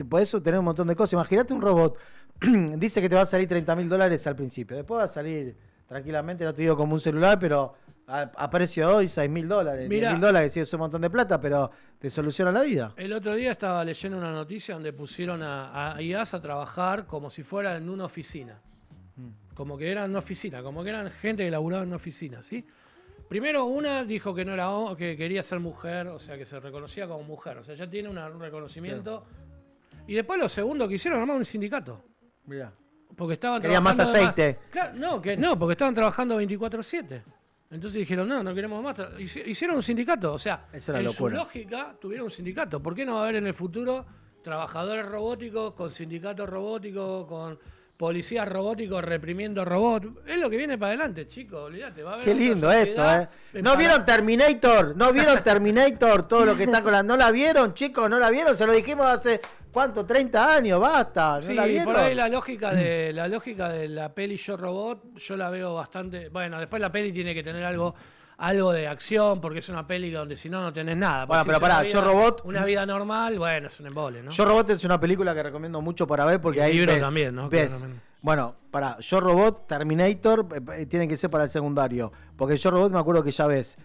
podés obtener un montón de cosas. Imagínate un robot, dice que te va a salir $30.000 al principio, después va a salir tranquilamente, no te digo como un celular, pero a precio de hoy $6.000, Mirá. $10.000, sí, es un montón de plata, pero te soluciona la vida. El otro día estaba leyendo una noticia donde pusieron a IAS a trabajar como si fuera en una oficina. Como que eran una oficina, como que eran gente que laburaba en una oficina, ¿sí? Primero una dijo que no era que quería ser mujer, o sea, que se reconocía como mujer, o sea, ya tiene un reconocimiento. Y después lo segundo que hicieron, armaron un sindicato. Mirá. Porque estaban Quería más trabajando aceite. Claro, no, porque estaban trabajando 24/7. Entonces dijeron, no queremos más. Hicieron un sindicato, o sea, Es una en locura. su lógica tuvieron un sindicato. ¿Por qué no va a haber en el futuro trabajadores robóticos con sindicatos robóticos, con policías robóticos reprimiendo robots? Es lo que viene para adelante, chicos, olvídate. Va a haber Qué otra lindo esto, sociedad ¿No vieron Terminator? ¿No vieron Terminator? Todo lo que está con la... ¿No la vieron, chicos? ¿No la vieron? Se lo dijimos hace, ¿cuánto? 30 años, basta. ¿No Sí, la vieron? por ahí la lógica de la peli Yo Robot, yo la veo bastante. Bueno, después la peli tiene que tener algo de acción, porque es una peli donde si no tenés nada. Bueno, Porque pero si es pará, Yo Robot... Una vida normal, bueno, es un embole, ¿no? Yo Robot es una película que recomiendo mucho para ver porque Y el ahí libro ves, también, ¿no? ves. Claramente. Bueno, para Yo Robot, Terminator, tienen que ser para el secundario. Porque Yo Robot me acuerdo que ya ves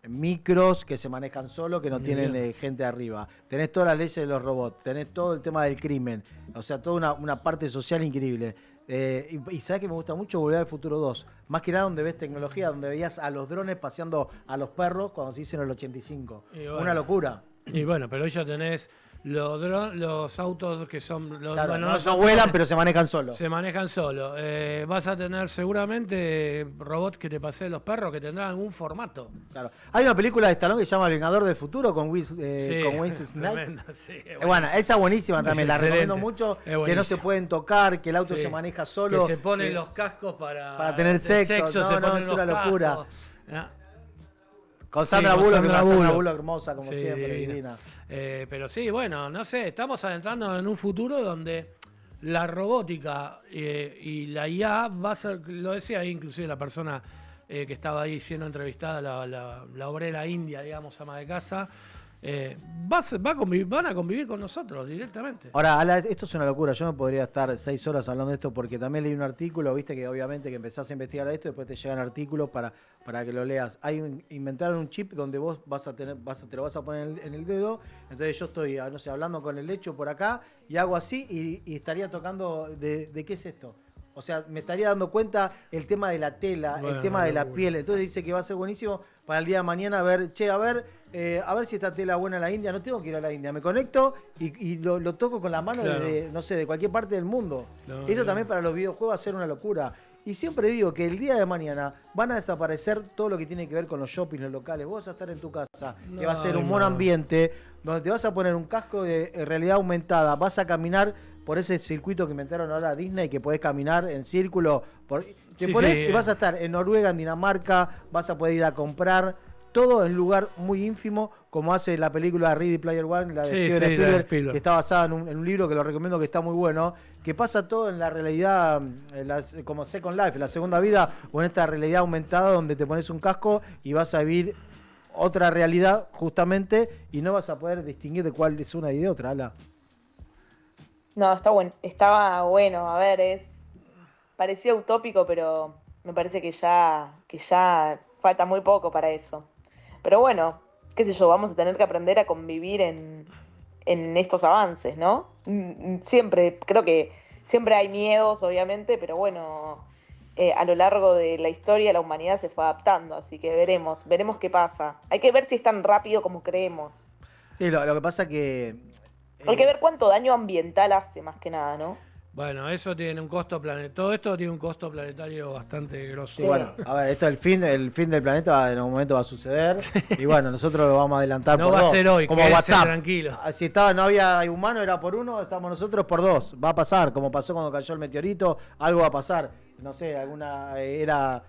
micros que se manejan solo, que no tienen gente arriba. Tenés todas las leyes de los robots, tenés todo el tema del crimen. O sea, toda una parte social increíble. Y sabes que me gusta mucho Volver al Futuro 2. Más que nada donde ves tecnología, donde veías a los drones paseando a los perros cuando se hizo en el 85. Y bueno. Una locura. Y bueno, pero hoy ya tenés los autos que son... Claro, bueno, no son vuelan, drones, pero se manejan solos. se manejan solo. Vas a tener seguramente robots que te paseen los perros que tendrán algún formato. Claro. Hay una película de Stallone que se llama El Vengador del Futuro con Sí, Wesley Snipes. tremendo, sí, Bueno, esa buenísima también, la excelente, recomiendo mucho, es que no se buenísima. pueden tocar, que el auto Sí, se maneja solo. Que se ponen que- los cascos para tener de sexo. No, se no, ponen es los una locura. cascos. Ah, Con Sandra con Bullock, Sandra Sandra Bullock. Bullock hermosa como Sí, siempre, divina. divina. Pero sí, bueno, no sé, estamos adentrando en un futuro donde la robótica y la IA va a ser, lo decía ahí inclusive la persona que estaba ahí siendo entrevistada, la obrera india, digamos, ama de casa, van a convivir con nosotros directamente. Ahora, Ala, esto es una locura. Yo no podría estar 6 horas hablando de esto porque también leí un artículo, viste que obviamente que empezás a investigar de esto, después te llegan artículos para que lo leas. Inventaron un chip donde vos te lo vas a poner en el dedo. Entonces yo estoy, no sé, hablando con el lecho por acá y hago así y estaría tocando de qué es esto. O sea, me estaría dando cuenta el tema de la tela, Bueno, el tema de la locura. piel. Entonces dice que va a ser buenísimo para el día de mañana ver, a ver si esta tela buena en la India. No tengo que ir a la India, me conecto y lo toco con la mano Claro. no sé, de cualquier parte del mundo. No, Eso no. también para los videojuegos va a ser una locura. Y siempre digo que el día de mañana van a desaparecer todo lo que tiene que ver con los shoppings, los locales. Vos vas a estar en tu casa, que va a ser un No, buen no. ambiente, donde te vas a poner un casco de realidad aumentada, vas a caminar por ese circuito que inventaron ahora Disney, que podés caminar en círculo. Te Sí, ponés sí, y vas a estar en Noruega, en Dinamarca, vas a poder ir a comprar, todo en un lugar muy ínfimo, como hace la película Ready Player One, la de Sí, Steven sí, la de Spielberg, Spielberg. que está basada en un libro que lo recomiendo, que está muy bueno, que pasa todo en la realidad, como Second Life, en la segunda vida, o en esta realidad aumentada donde te pones un casco y vas a vivir otra realidad justamente y no vas a poder distinguir de cuál es una y de otra, Ala. No, estaba bueno, a ver, parecía utópico, pero me parece que ya falta muy poco para eso. Pero bueno, qué sé yo, vamos a tener que aprender a convivir en estos avances, ¿no? Siempre, creo que siempre hay miedos, obviamente, pero bueno, a lo largo de la historia la humanidad se fue adaptando, así que veremos qué pasa. Hay que ver si es tan rápido como creemos. Sí, lo que pasa que... Hay que ver cuánto daño ambiental hace, más que nada, ¿no? Bueno, eso tiene un costo planetario. Todo esto tiene un costo planetario bastante grosso. Sí, bueno, a ver, esto el fin del planeta en algún momento va a suceder y bueno, nosotros lo vamos a adelantar No por va a dos, ser hoy, como quédese WhatsApp. tranquilo. Si no había humano era por 1, estamos nosotros por 2. Va a pasar, como pasó cuando cayó el meteorito, algo va a pasar. no sé, alguna era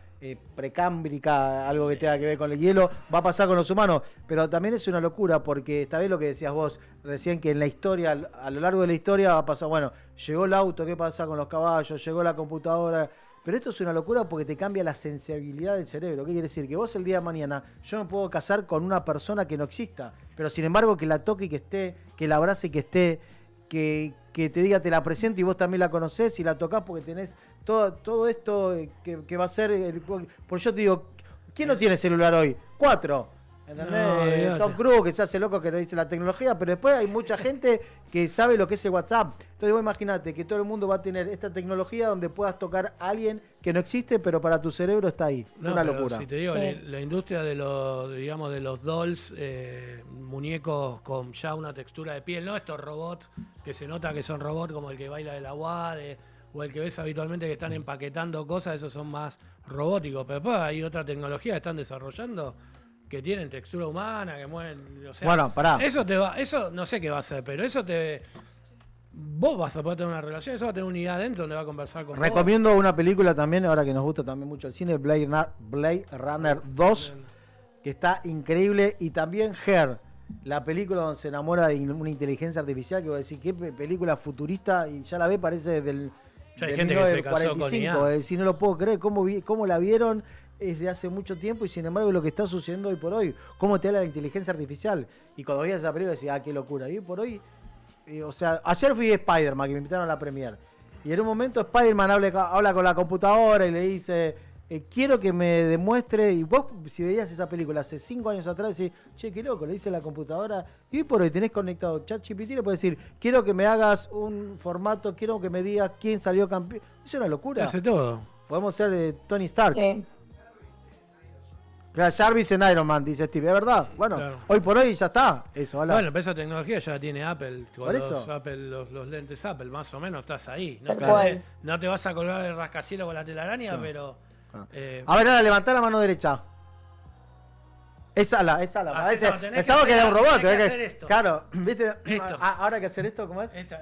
precámbrica, algo que tenga que ver con el hielo, va a pasar con los humanos. Pero también es una locura porque esta vez lo que decías vos recién, que en la historia, a lo largo de la historia va a pasar, bueno, llegó el auto, ¿qué pasa con los caballos? Llegó la computadora. Pero esto es una locura porque te cambia la sensibilidad del cerebro. ¿Qué quiere decir? Que vos el día de mañana, yo me puedo casar con una persona que no exista, pero sin embargo que la toque y que esté, que la abrace y que esté, que te diga te la presento y vos también la conocés y la tocás porque tenés todo esto que va a ser... Por yo te digo, ¿quién no tiene celular hoy? 4. ¿Entendés? No, Tom Cruise, que se hace loco que no dice la tecnología, pero después hay mucha gente que sabe lo que es el WhatsApp. Entonces vos imaginate que todo el mundo va a tener esta tecnología donde puedas tocar a alguien que no existe, pero para tu cerebro está ahí. No, Una pero locura. Si te digo, la industria de los, digamos, de los dolls, muñecos con ya una textura de piel, no estos robots que se nota que son robots como el que baila de la UAD, o el que ves habitualmente que están empaquetando cosas, esos son más robóticos. Pero después hay otra tecnología que están desarrollando que tienen textura humana, que mueven, o sea, Bueno, pará. eso no sé qué va a hacer, pero eso vos vas a poder tener una relación, eso va a tener una unidad adentro donde va a conversar con vos. Recomiendo una película también, ahora que nos gusta también mucho el cine, Blade Runner 2, que está increíble, y también Her, la película donde se enamora de una inteligencia artificial, que voy a decir, qué película futurista, y ya la ve, parece del Ya hay de gente que se casó con 1945, IA. es decir, no lo puedo creer, cómo la vieron desde hace mucho tiempo y sin embargo lo que está sucediendo hoy por hoy, cómo te habla la inteligencia artificial. Y cuando veías esa película decías, qué locura. Y hoy por hoy, o sea, ayer fui a Spider-Man, que me invitaron a la premiere. Y en un momento Spider-Man habla con la computadora y le dice, quiero que me demuestre, y vos si veías esa película hace 5 años atrás, decís, che, qué loco, le dice la computadora, y hoy por hoy tenés conectado ChatGPT, le puedes decir, quiero que me hagas un formato, quiero que me digas quién salió campeón. Es una locura. Hace todo. Podemos ser Tony Stark. Sí. Jarvis en Iron Man, dice Steve, es verdad. Bueno, Claro. hoy por hoy ya está. Eso, hola. Bueno, pero esa tecnología ya la tiene Apple. Con Por los, eso. los lentes Apple, más o menos estás ahí. No, Tal te, cual. no te vas a colgar el rascacielos con la telaraña, No. pero... Ah. eh, A ver, ahora levantá la mano derecha. Es ala. Así no, tenés Pensaba que que era un hacer- robot. tenés que ¿eh? hacer esto. Claro, ¿viste? Esto. Ahora hay que hacer esto, ¿cómo es? esto.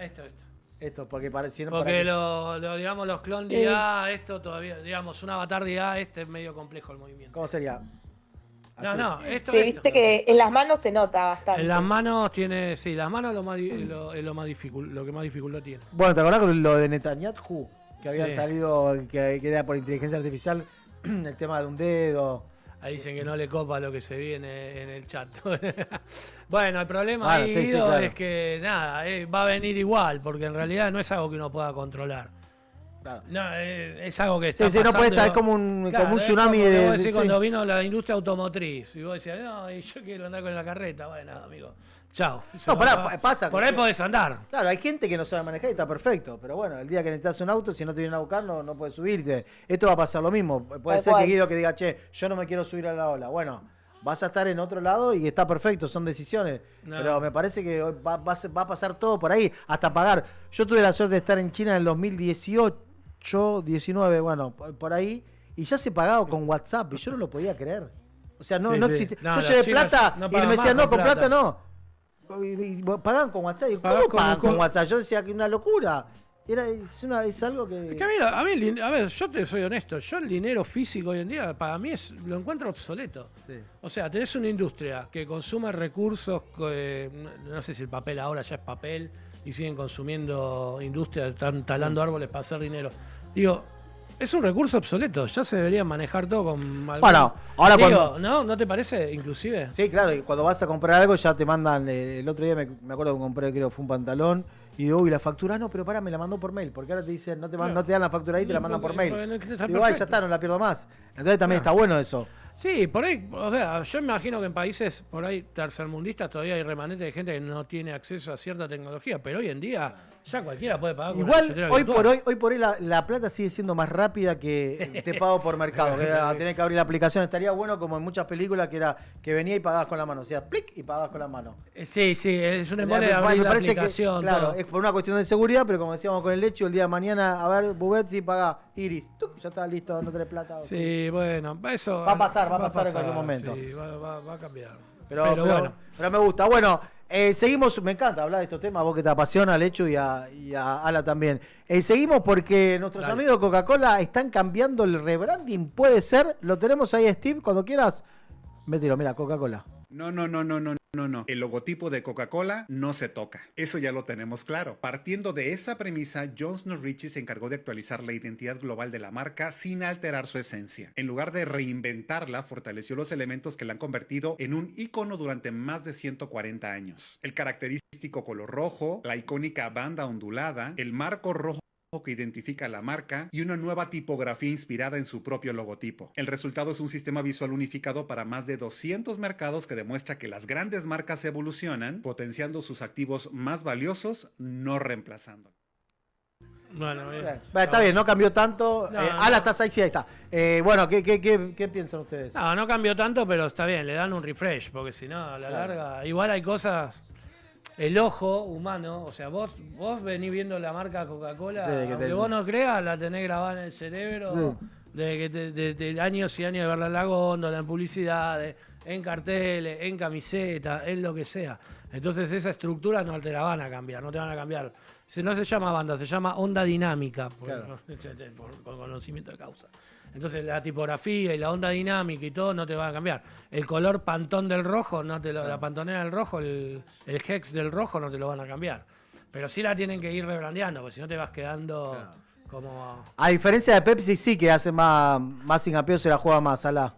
Esto, porque parecieron Porque digamos, los clones de IA, esto todavía, digamos, un avatar de IA, es medio complejo el movimiento. ¿Cómo sería? No, Así. no, esto Sí, viste que en las manos se nota bastante. En las manos tiene, sí, las manos es lo más difícil, lo que más dificultad tiene. Bueno, ¿te acordás con lo de Netanyahu? Que habían Sí. salido, que era por inteligencia artificial, el tema de un dedo. Ahí dicen que no le copa lo que se viene en el chat. Bueno, el problema Bueno, ahí, sí, Guido, claro. es que nada, va a venir igual, porque en realidad no es algo que uno pueda controlar. Claro. No, es algo que está Sí, sí, no puede pasando. estar, es como un Claro, tsunami es como, te voy a de. decir, sí. cuando vino la industria automotriz, y vos decías, no, y yo quiero andar con la carreta, bueno, amigo, chao. No, pará, pasa. Por ahí podés andar. Claro, hay gente que no sabe manejar y está perfecto, pero bueno, el día que necesitas un auto, si no te vienen a buscar, no puedes subirte. Esto va a pasar lo mismo. Puede Tal ser cual. que Guido que diga, che, yo no me quiero subir a la ola. Bueno, vas a estar en otro lado y está perfecto, son decisiones. No. Pero me parece que hoy va a pasar todo por ahí, hasta pagar. Yo tuve la suerte de estar en China en el 2018, 19, bueno, por ahí, y ya se pagaba con WhatsApp y yo no lo podía creer. O sea, no Sí, sí. existe. No, Yo los llevé chinos plata no y pagan me decían, más no, con con plata plata. no. Y pagaban con WhatsApp. Y, Pagás ¿cómo pagan con- con WhatsApp? Yo decía que una locura. Es algo que. Es que a ver, yo te soy honesto, yo el dinero físico hoy en día, para mí lo encuentro obsoleto. Sí. O sea, tenés una industria que consume recursos, no sé si el papel ahora ya es papel, y siguen consumiendo industria, están talando árboles para hacer dinero. Digo, es un recurso obsoleto, ya se debería manejar todo con algún... Bueno, ahora Digo, cuando- ¿no te parece, inclusive? Sí, claro, y cuando vas a comprar algo ya te mandan. El otro día me acuerdo que compré, creo, fue un pantalón. Y digo, uy, la factura no, pero pará, me la mandó por mail. Porque ahora te dicen, no te dan la factura ahí, te la mandan por mail. Porque está Digo, ay, ya perfecto. está, no la pierdo más. Entonces también está bueno eso. Sí, por ahí, o sea, yo imagino que en países por ahí tercermundistas todavía hay remanentes de gente que no tiene acceso a cierta tecnología, pero hoy en día ya cualquiera puede pagar con una Igual, billetera hoy virtual. por hoy la plata sigue siendo más rápida que te pago por mercado. Que tenés que abrir la aplicación. Estaría bueno como en muchas películas que venía y pagabas con la mano. O sea, plic y pagabas con la mano. Sí, es un embole de Me abrir la parece aplicación. claro, todo. es por una cuestión de seguridad, pero como decíamos con el lecho, el día de mañana, a ver, Bubet, si paga Iris. Tuc, ya está listo, no tenés plata. Sí, bueno, eso... Va a pasar en cualquier momento. Sí, va a cambiar. Pero bueno. me gusta. Bueno, Seguimos, me encanta hablar de estos temas, vos que te apasiona, Lechu, y a Ala también. Seguimos porque nuestros Dale. amigos de Coca-Cola están cambiando el rebranding, puede ser. Lo tenemos ahí, Steve, cuando quieras. Mételo, mira, Coca-Cola. No. El logotipo de Coca-Cola no se toca. Eso ya lo tenemos claro. Partiendo de esa premisa, Johnson & Ritchie se encargó de actualizar la identidad global de la marca sin alterar su esencia. En lugar de reinventarla, fortaleció los elementos que la han convertido en un ícono durante más de 140 años. El característico color rojo, la icónica banda ondulada, el marco rojo que identifica la marca y una nueva tipografía inspirada en su propio logotipo. El resultado es un sistema visual unificado para más de 200 mercados que demuestra que las grandes marcas evolucionan, potenciando sus activos más valiosos, no reemplazándolos. Bueno, bien. Está bien, no cambió tanto. No, Ala, no. estás ahí, sí, ahí está. Bueno, ¿qué piensan ustedes? No cambió tanto, pero está bien, le dan un refresh, porque si no, a la Claro. larga, igual hay cosas, el ojo humano, o sea, vos venís viendo la marca Coca-Cola, Sí, que aunque te- vos no creas, la tenés grabada en el cerebro, de años y años de verla en la góndola, en publicidades, en carteles, en camiseta, en lo que sea. Entonces esa estructura no te la van a cambiar, no te van a cambiar. No se llama banda, se llama onda dinámica, Claro. por conocimiento de causa. Entonces la tipografía y la onda dinámica y todo no te va a cambiar. El color pantón del rojo, la pantonera del rojo, el hex del rojo no te lo van a cambiar. Pero sí la tienen que ir rebrandeando, porque si no te vas quedando como... A diferencia de Pepsi, sí que hace más hincapié, se la juega más, Ala.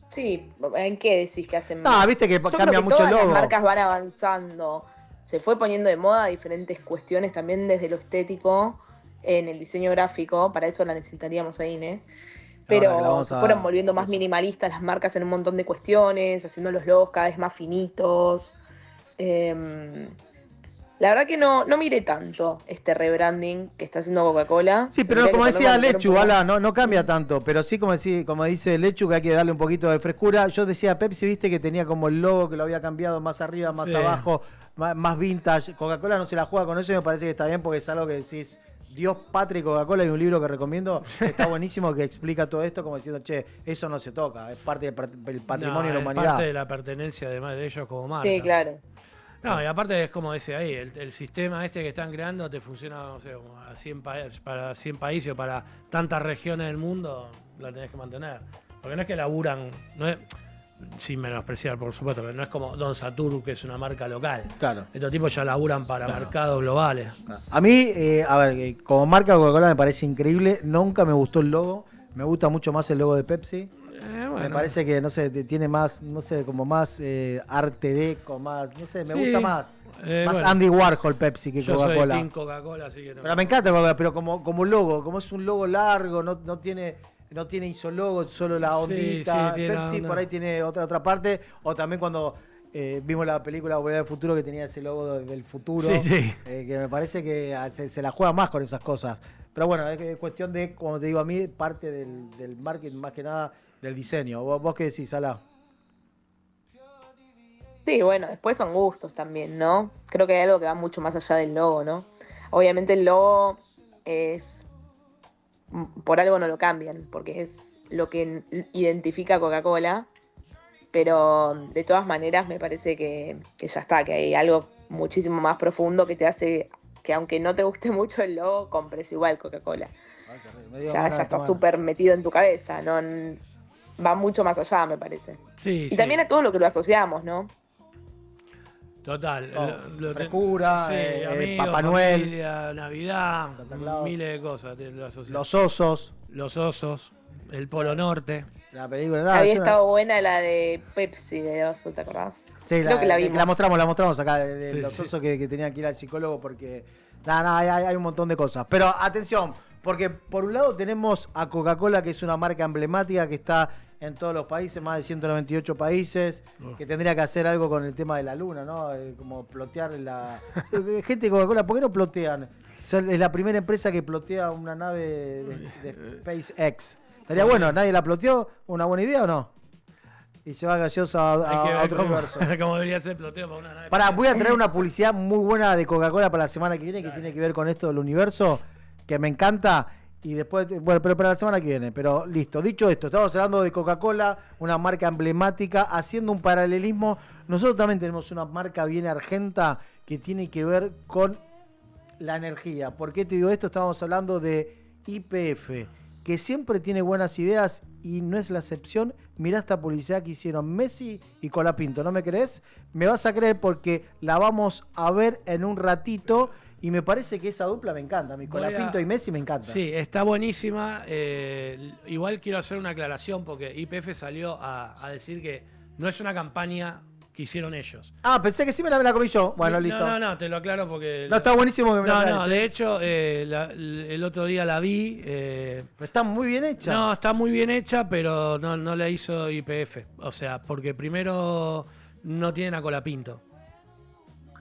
Sí, ¿en qué decís que hacen No, más? viste que Yo creo cambia que mucho todas el logo. las marcas van avanzando. Se fue poniendo de moda diferentes cuestiones también desde lo estético en el diseño gráfico. Para eso la necesitaríamos ahí, ¿eh? Ahora que la Pero vamos se a- fueron volviendo más minimalistas las marcas en un montón de cuestiones, haciendo los logos cada vez más finitos. La verdad que no miré tanto este rebranding que está haciendo Coca-Cola. Sí, pero Tendría como que decía ponerme a leer un Lechu, poco Ala, más. no cambia tanto, pero sí como dice Lechu que hay que darle un poquito de frescura. Yo decía Pepsi, viste que tenía como el logo que lo había cambiado más arriba, más Sí. abajo, más vintage. Coca-Cola no se la juega con eso y me parece que está bien porque es algo que decís, Dios, patria y Coca-Cola, hay un libro que recomiendo, que está buenísimo, que explica todo esto como diciendo, che, eso no se toca, es parte del patrimonio de la es humanidad. parte de la pertenencia además de ellos como marca. Sí, claro. No, y aparte es como dice ahí, el sistema este que están creando te funciona, no sé, como a 100 para 100 países o para tantas regiones del mundo, la tenés que mantener. Porque no es que laburan, no es, sin menospreciar por supuesto, pero no es como Don Satur, que es una marca local. Claro. Estos tipos ya laburan para Claro. mercados globales. A mí, a ver, como marca Coca-Cola me parece increíble, nunca me gustó el logo, me gusta mucho más el logo de Pepsi. Bueno. Me parece que, no sé, tiene más, no sé, como más arte deco, más, no sé, me Sí, gusta más. Más bueno. Andy Warhol Pepsi que Yo soy Coca-Cola. Team Coca-Cola, así que no. Pero me encanta Coca-Cola, pero como logo, como es un logo largo, no tiene isologo, solo la Sí, ondita. sí, tiene Pepsi onda. por ahí tiene otra parte. O también cuando vimos la película Volver al Futuro que tenía ese logo del futuro. Sí, sí. Que me parece que se la juega más con esas cosas. Pero bueno, es cuestión de, como te digo a mí, parte del marketing, más que nada del diseño. ¿Vos qué decís, Ala? Sí, bueno, después son gustos también, ¿no? Creo que hay algo que va mucho más allá del logo, ¿no? Obviamente el logo es... Por algo no lo cambian, porque es lo que identifica a Coca-Cola, pero de todas maneras me parece que ya está, que hay algo muchísimo más profundo que te hace que aunque no te guste mucho el logo, compres igual Coca-Cola. Ya está súper metido en tu cabeza, ¿no? Va mucho más allá, me parece. Sí, Y sí. también a todo lo que lo asociamos, ¿no? Total. Frescura, amigos, Papá Noel, familia, Navidad, Santa Claus. miles de cosas. Lo asociamos. los osos, Los osos, el Polo Norte. la película. Había yo no- estado buena la de Pepsi de oso, ¿te acordás? Sí, Creo que la vimos. la mostramos acá, de Sí, los sí. osos que tenían que ir al psicólogo porque... hay un montón de cosas. Pero atención, porque por un lado tenemos a Coca-Cola, que es una marca emblemática que está en todos los países, más de 198 países, que tendría que hacer algo con el tema de la luna, ¿no? Como plotear la... Gente de Coca-Cola, ¿por qué no plotean? Es la primera empresa que plotea una nave de SpaceX. Estaría bueno, ¿nadie la ploteó? ¿Una buena idea o no? Y lleva gaseosa Hay que a ver otro cómo, universo. cómo debería ser ploteo para una nave. Voy a traer una publicidad muy buena de Coca-Cola para la semana que viene, que tiene que ver con esto del universo, que me encanta. Y después, bueno, pero para la semana que viene. Pero listo, dicho esto, estamos hablando de Coca-Cola, una marca emblemática, haciendo un paralelismo. Nosotros también tenemos una marca bien argenta que tiene que ver con la energía. ¿Por qué te digo esto? Estamos hablando de YPF, que siempre tiene buenas ideas y no es la excepción. Mirá esta publicidad que hicieron Messi y Colapinto. ¿No me crees? Me vas a creer porque la vamos a ver en un ratito. Y me parece que esa dupla me encanta. Mi Colapinto y Messi me encanta. Sí, está buenísima. Igual quiero hacer una aclaración porque YPF salió a decir que no es una campaña que hicieron ellos. Ah, pensé que sí me la comí yo. Bueno, listo. No, te lo aclaro porque... No, está buenísimo que me la aclares, No, de hecho, el otro día la vi. Pero está muy bien hecha. No, está muy bien hecha, pero no la hizo YPF. O sea, porque primero no tienen a Colapinto.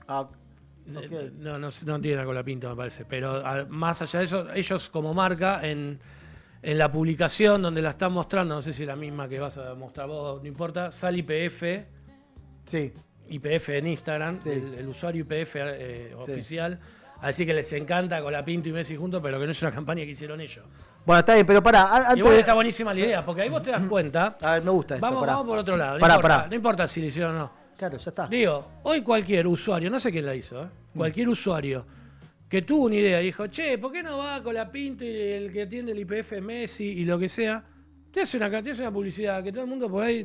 Ah, okay. No tienen a Colapinto, me parece. Pero más allá de eso, ellos como marca, en la publicación donde la están mostrando, no sé si es la misma que vas a mostrar vos, no importa, sale YPF. Sí. YPF en Instagram, Sí. el usuario YPF oficial. Así que les encanta Colapinto y Messi juntos, pero que no es una campaña que hicieron ellos. Bueno, está bien, pero pará. Igual está buenísima la idea, porque ahí vos te das cuenta. A ver, me gusta esto. Vamos por otro lado. Pará. No importa si lo hicieron o no. Claro, ya está. Digo, hoy cualquier usuario, no sé quién la hizo, cualquier usuario que tuvo una idea y dijo, che, ¿por qué no va Colapinto y el que atiende el YPF Messi y lo que sea? Te hace una publicidad que todo el mundo por ahí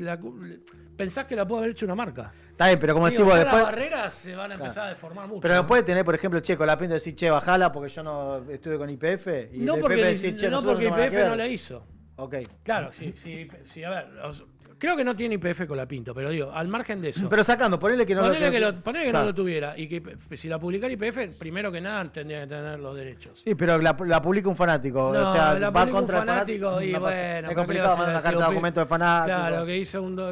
pensás que la puede haber hecho una marca. Está bien, pero como Digo, decimos ya después. las barreras se van a empezar a deformar mucho. Pero ¿no? puede tener, por ejemplo, che, Colapinto decir, che, bajala porque yo no estuve con YPF. Y No el porque, YPF decir, che, no nosotros porque no tenemos nada que YPF ver. no la hizo. Ok. Claro, sí, a ver, creo que no tiene YPF Colapinto, pero digo, al margen de eso. Pero sacando, ponele que no Ponele que no Claro. lo tuviera y que si la publicara YPF, primero que nada tendría que tener los derechos. Sí, pero la publica un fanático. No, o sea, la va publica un contra fanático y no pasa. bueno, Es complicado mandar una carta de documento de fanático. Claro,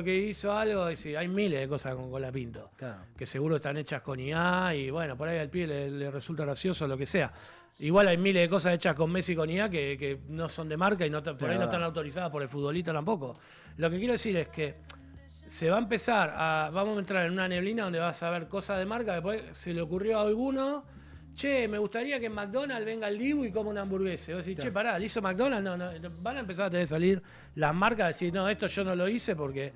que hizo algo y sí, hay miles de cosas con Colapinto. Claro. Que seguro están hechas con IA y bueno, por ahí al pie le resulta gracioso lo que sea. Igual hay miles de cosas hechas con Messi y con IA que no son de marca y por ahí no verdad. están autorizadas por el futbolista tampoco. Lo que quiero decir es que se va a empezar vamos a entrar en una neblina donde vas a ver cosas de marca, después se le ocurrió a alguno, che, me gustaría que en McDonald's venga el Dibu y coma una hamburguesa. Y vos decís, che, pará, ¿le hizo McDonald's? No, van a empezar a tener que salir las marcas a decir, no, esto yo no lo hice porque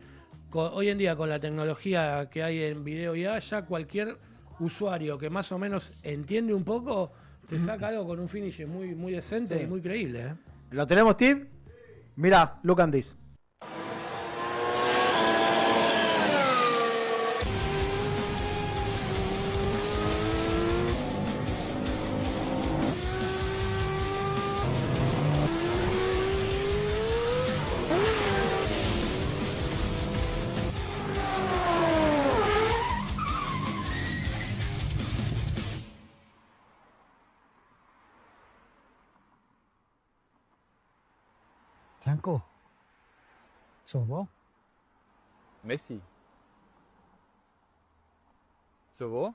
hoy en día con la tecnología que hay en video ya cualquier usuario que más o menos entiende un poco, te saca algo con un finish muy, muy decente Sí. y muy creíble. ¿Lo tenemos, Steve? Mirá, look at this. Franco, ¿sos vos? Messi. ¿Sos vos?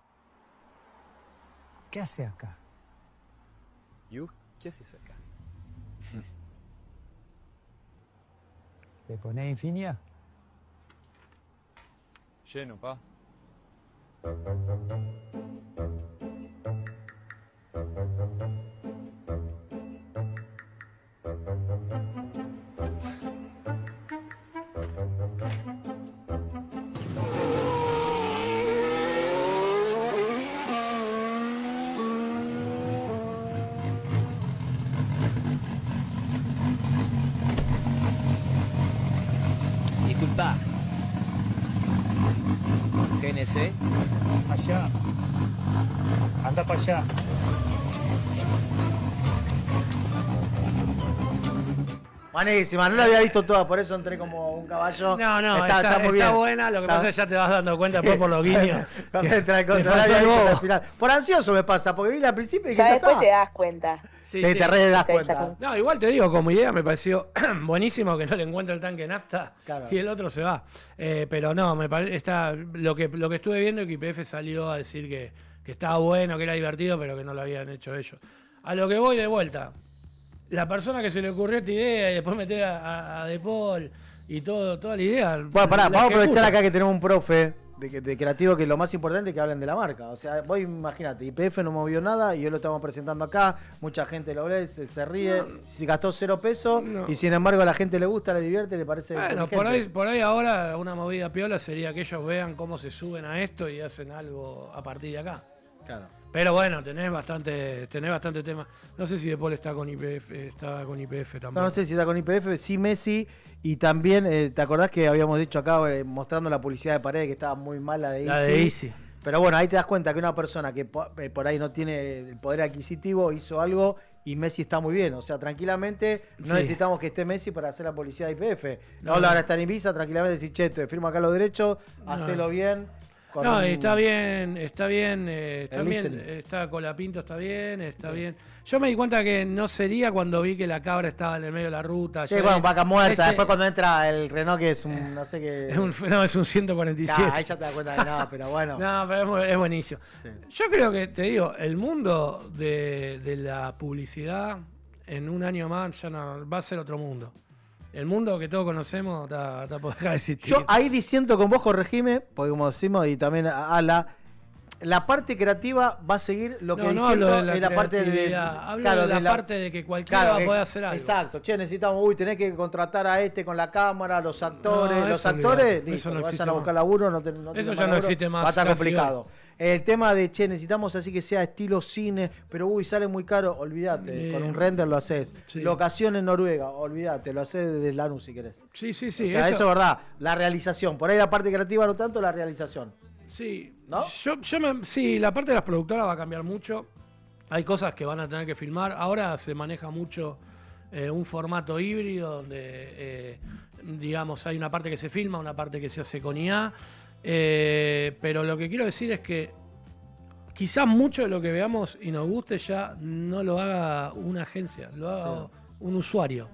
¿Qué hace acá? You, ¿qué haces acá? ¿Le ponés infinia? Lleno, pa. Disculpa. GNC. Allá. Anda para allá. Buenísima, no la había visto toda, por eso entré como un caballo. No, está muy bien. está buena, lo que pasa es que ya te vas dando cuenta Sí. después por los guiños. Cuando entra el Te contra, no la pasó había el visto hasta bobo. el final. Por ansioso me pasa, porque vi al principio y dije, Ya ya después está. te das cuenta. Sí, te re das Sí, cuenta. ya- No, igual te digo, como idea me pareció buenísimo que no le encuentre el tanque de nafta Claro. y el otro se va. Pero no, me parece lo que estuve viendo es que YPF salió a decir que estaba bueno, que era divertido, pero que no lo habían hecho ellos. A lo que voy de vuelta. La persona que se le ocurrió esta idea y después meter a De Paul y toda la idea. Bueno, pará, la vamos a aprovechar ejecuta. acá que tenemos un profe de creativo, que es lo más importante, que hablen de la marca. O sea, vos imagínate, YPF no movió nada y hoy lo estamos presentando acá, mucha gente lo ve, se ríe, si gastó 0 pesos y sin embargo a la gente le gusta, le divierte, le parece Bueno, por ahí ahora una movida piola sería que ellos vean cómo se suben a esto y hacen algo a partir de acá. Claro. Pero bueno, tenés bastante tema. No sé si De Paul está con YPF tampoco. No sé si está con YPF, sí Messi. Y también, ¿te acordás que habíamos dicho acá mostrando la publicidad de Paredes que estaba muy mal la de Easy? La de Easy. Pero bueno, ahí te das cuenta que una persona que por ahí no tiene el poder adquisitivo hizo algo y Messi está muy bien. O sea, tranquilamente no necesitamos que esté Messi para hacer la publicidad de YPF. No, ahora está en Ibiza, tranquilamente decir, che, te firmo acá los derechos, hacelo bien. No, está bien, está Colapinto, está bien. Yo me di cuenta que no sería cuando vi que la cabra estaba en el medio de la ruta. Sí, bueno, vaca muerta. Después cuando entra el Renault, que es un, no sé qué... es un 147. Ahí ya te das cuenta que no, pero bueno. No, pero es buenísimo. Sí. Yo creo que, te digo, el mundo de la publicidad en un año más ya no va a ser otro mundo. El mundo que todos conocemos está por dejar de existir. Yo ahí diciendo con vos, corregime, porque como decimos, y también a la parte creativa va a seguir lo que diciendo en la parte de hablo de la parte de que cualquiera va a poder hacer algo. Exacto, che, necesitamos, tenés que contratar a con la cámara, los actores, listo, no vayan a buscar laburo, eso ya no existe más. Va a estar complicado. El tema de, necesitamos así que sea estilo cine, pero sale muy caro, olvídate, con un render lo haces. Sí. Locación en Noruega, olvídate, lo haces desde Lanús si querés. Sí. O sea, eso es verdad, la realización, por ahí la parte creativa no tanto, la realización. Sí, ¿no? Sí, la parte de las productoras va a cambiar mucho. Hay cosas que van a tener que filmar. Ahora se maneja mucho un formato híbrido donde, digamos, hay una parte que se filma, una parte que se hace con IA. Pero lo que quiero decir es que quizás mucho de lo que veamos y nos guste ya no lo haga una agencia, lo haga un usuario.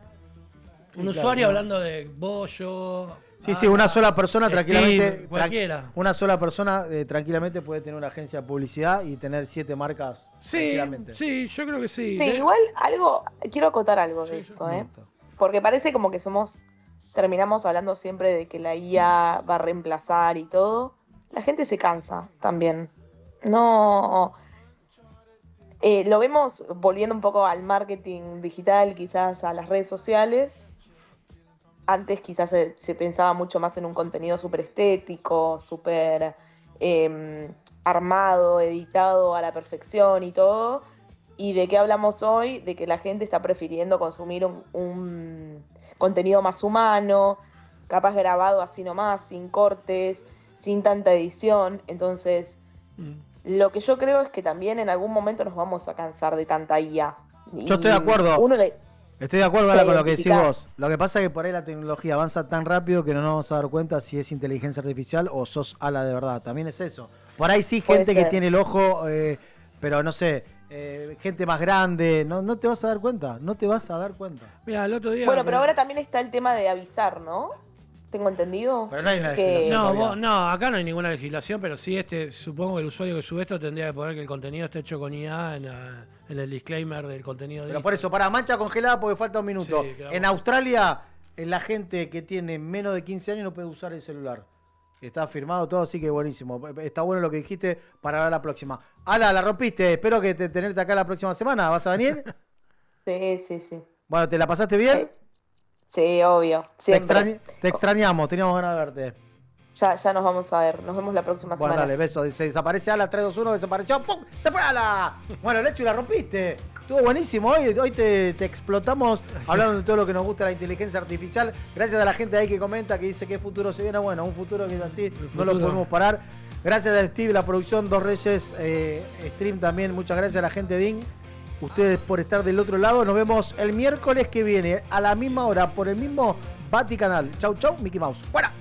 Un usuario hablando de vos, yo... Sí, una sola persona tranquilamente. Cualquiera. Una sola persona tranquilamente puede tener una agencia de publicidad y tener 7 marcas tranquilamente. Sí, yo creo que sí. Sí, igual quiero acotar algo de esto, porque parece como que terminamos hablando siempre de que la IA va a reemplazar y todo. La gente se cansa también. No. Lo vemos volviendo un poco al marketing digital, quizás a las redes sociales. Antes quizás se pensaba mucho más en un contenido súper estético, súper armado, editado a la perfección y todo. ¿Y de qué hablamos hoy? De que la gente está prefiriendo consumir un contenido más humano, capaz grabado así nomás, sin cortes, sin tanta edición. Entonces, lo que yo creo es que también en algún momento nos vamos a cansar de tanta IA. Yo estoy de acuerdo. Estoy de acuerdo con lo que decís vos. Lo que pasa es que por ahí la tecnología avanza tan rápido que no nos vamos a dar cuenta si es inteligencia artificial o sos ala de verdad. También es eso. Por ahí sí, gente que tiene el ojo, pero no sé, gente más grande, no te vas a dar cuenta. No te vas a dar cuenta. Mira, el otro día... Bueno, pero ahora también está el tema de avisar, ¿no? ¿Tengo entendido? Pero no hay una legislación. No, acá no hay ninguna legislación, pero sí supongo que el usuario que sube esto tendría que poner que el contenido esté hecho con IA en el disclaimer del contenido. Pero por eso, para mancha congelada porque falta un minuto. Sí, en Australia, la gente que tiene menos de 15 años no puede usar el celular. Está firmado todo, así que buenísimo. Está bueno lo que dijiste para la próxima. Ala, la rompiste. Espero que tenerte acá la próxima semana. ¿Vas a venir? Sí. Bueno, ¿te la pasaste bien? Sí, obvio. Siempre. Te extrañamos, teníamos ganas de verte. Ya nos vamos a ver. Nos vemos la próxima semana. Bueno, dale, beso. Se desaparece Ala, 3, 2, 1, desapareció. ¡Pum! ¡Se fue Ala! Bueno, Lechu, la rompiste. Estuvo buenísimo. Hoy te explotamos hablando de todo lo que nos gusta la inteligencia artificial. Gracias a la gente ahí que comenta, que dice que futuro se viene. Bueno, un futuro que es así, no lo podemos parar. Gracias a Steve, la producción, Dos Reyes, Stream también. Muchas gracias a la gente de IN. Ustedes por estar del otro lado. Nos vemos el miércoles que viene a la misma hora por el mismo Bati Canal. Chau, Mickey Mouse. ¡Fuera!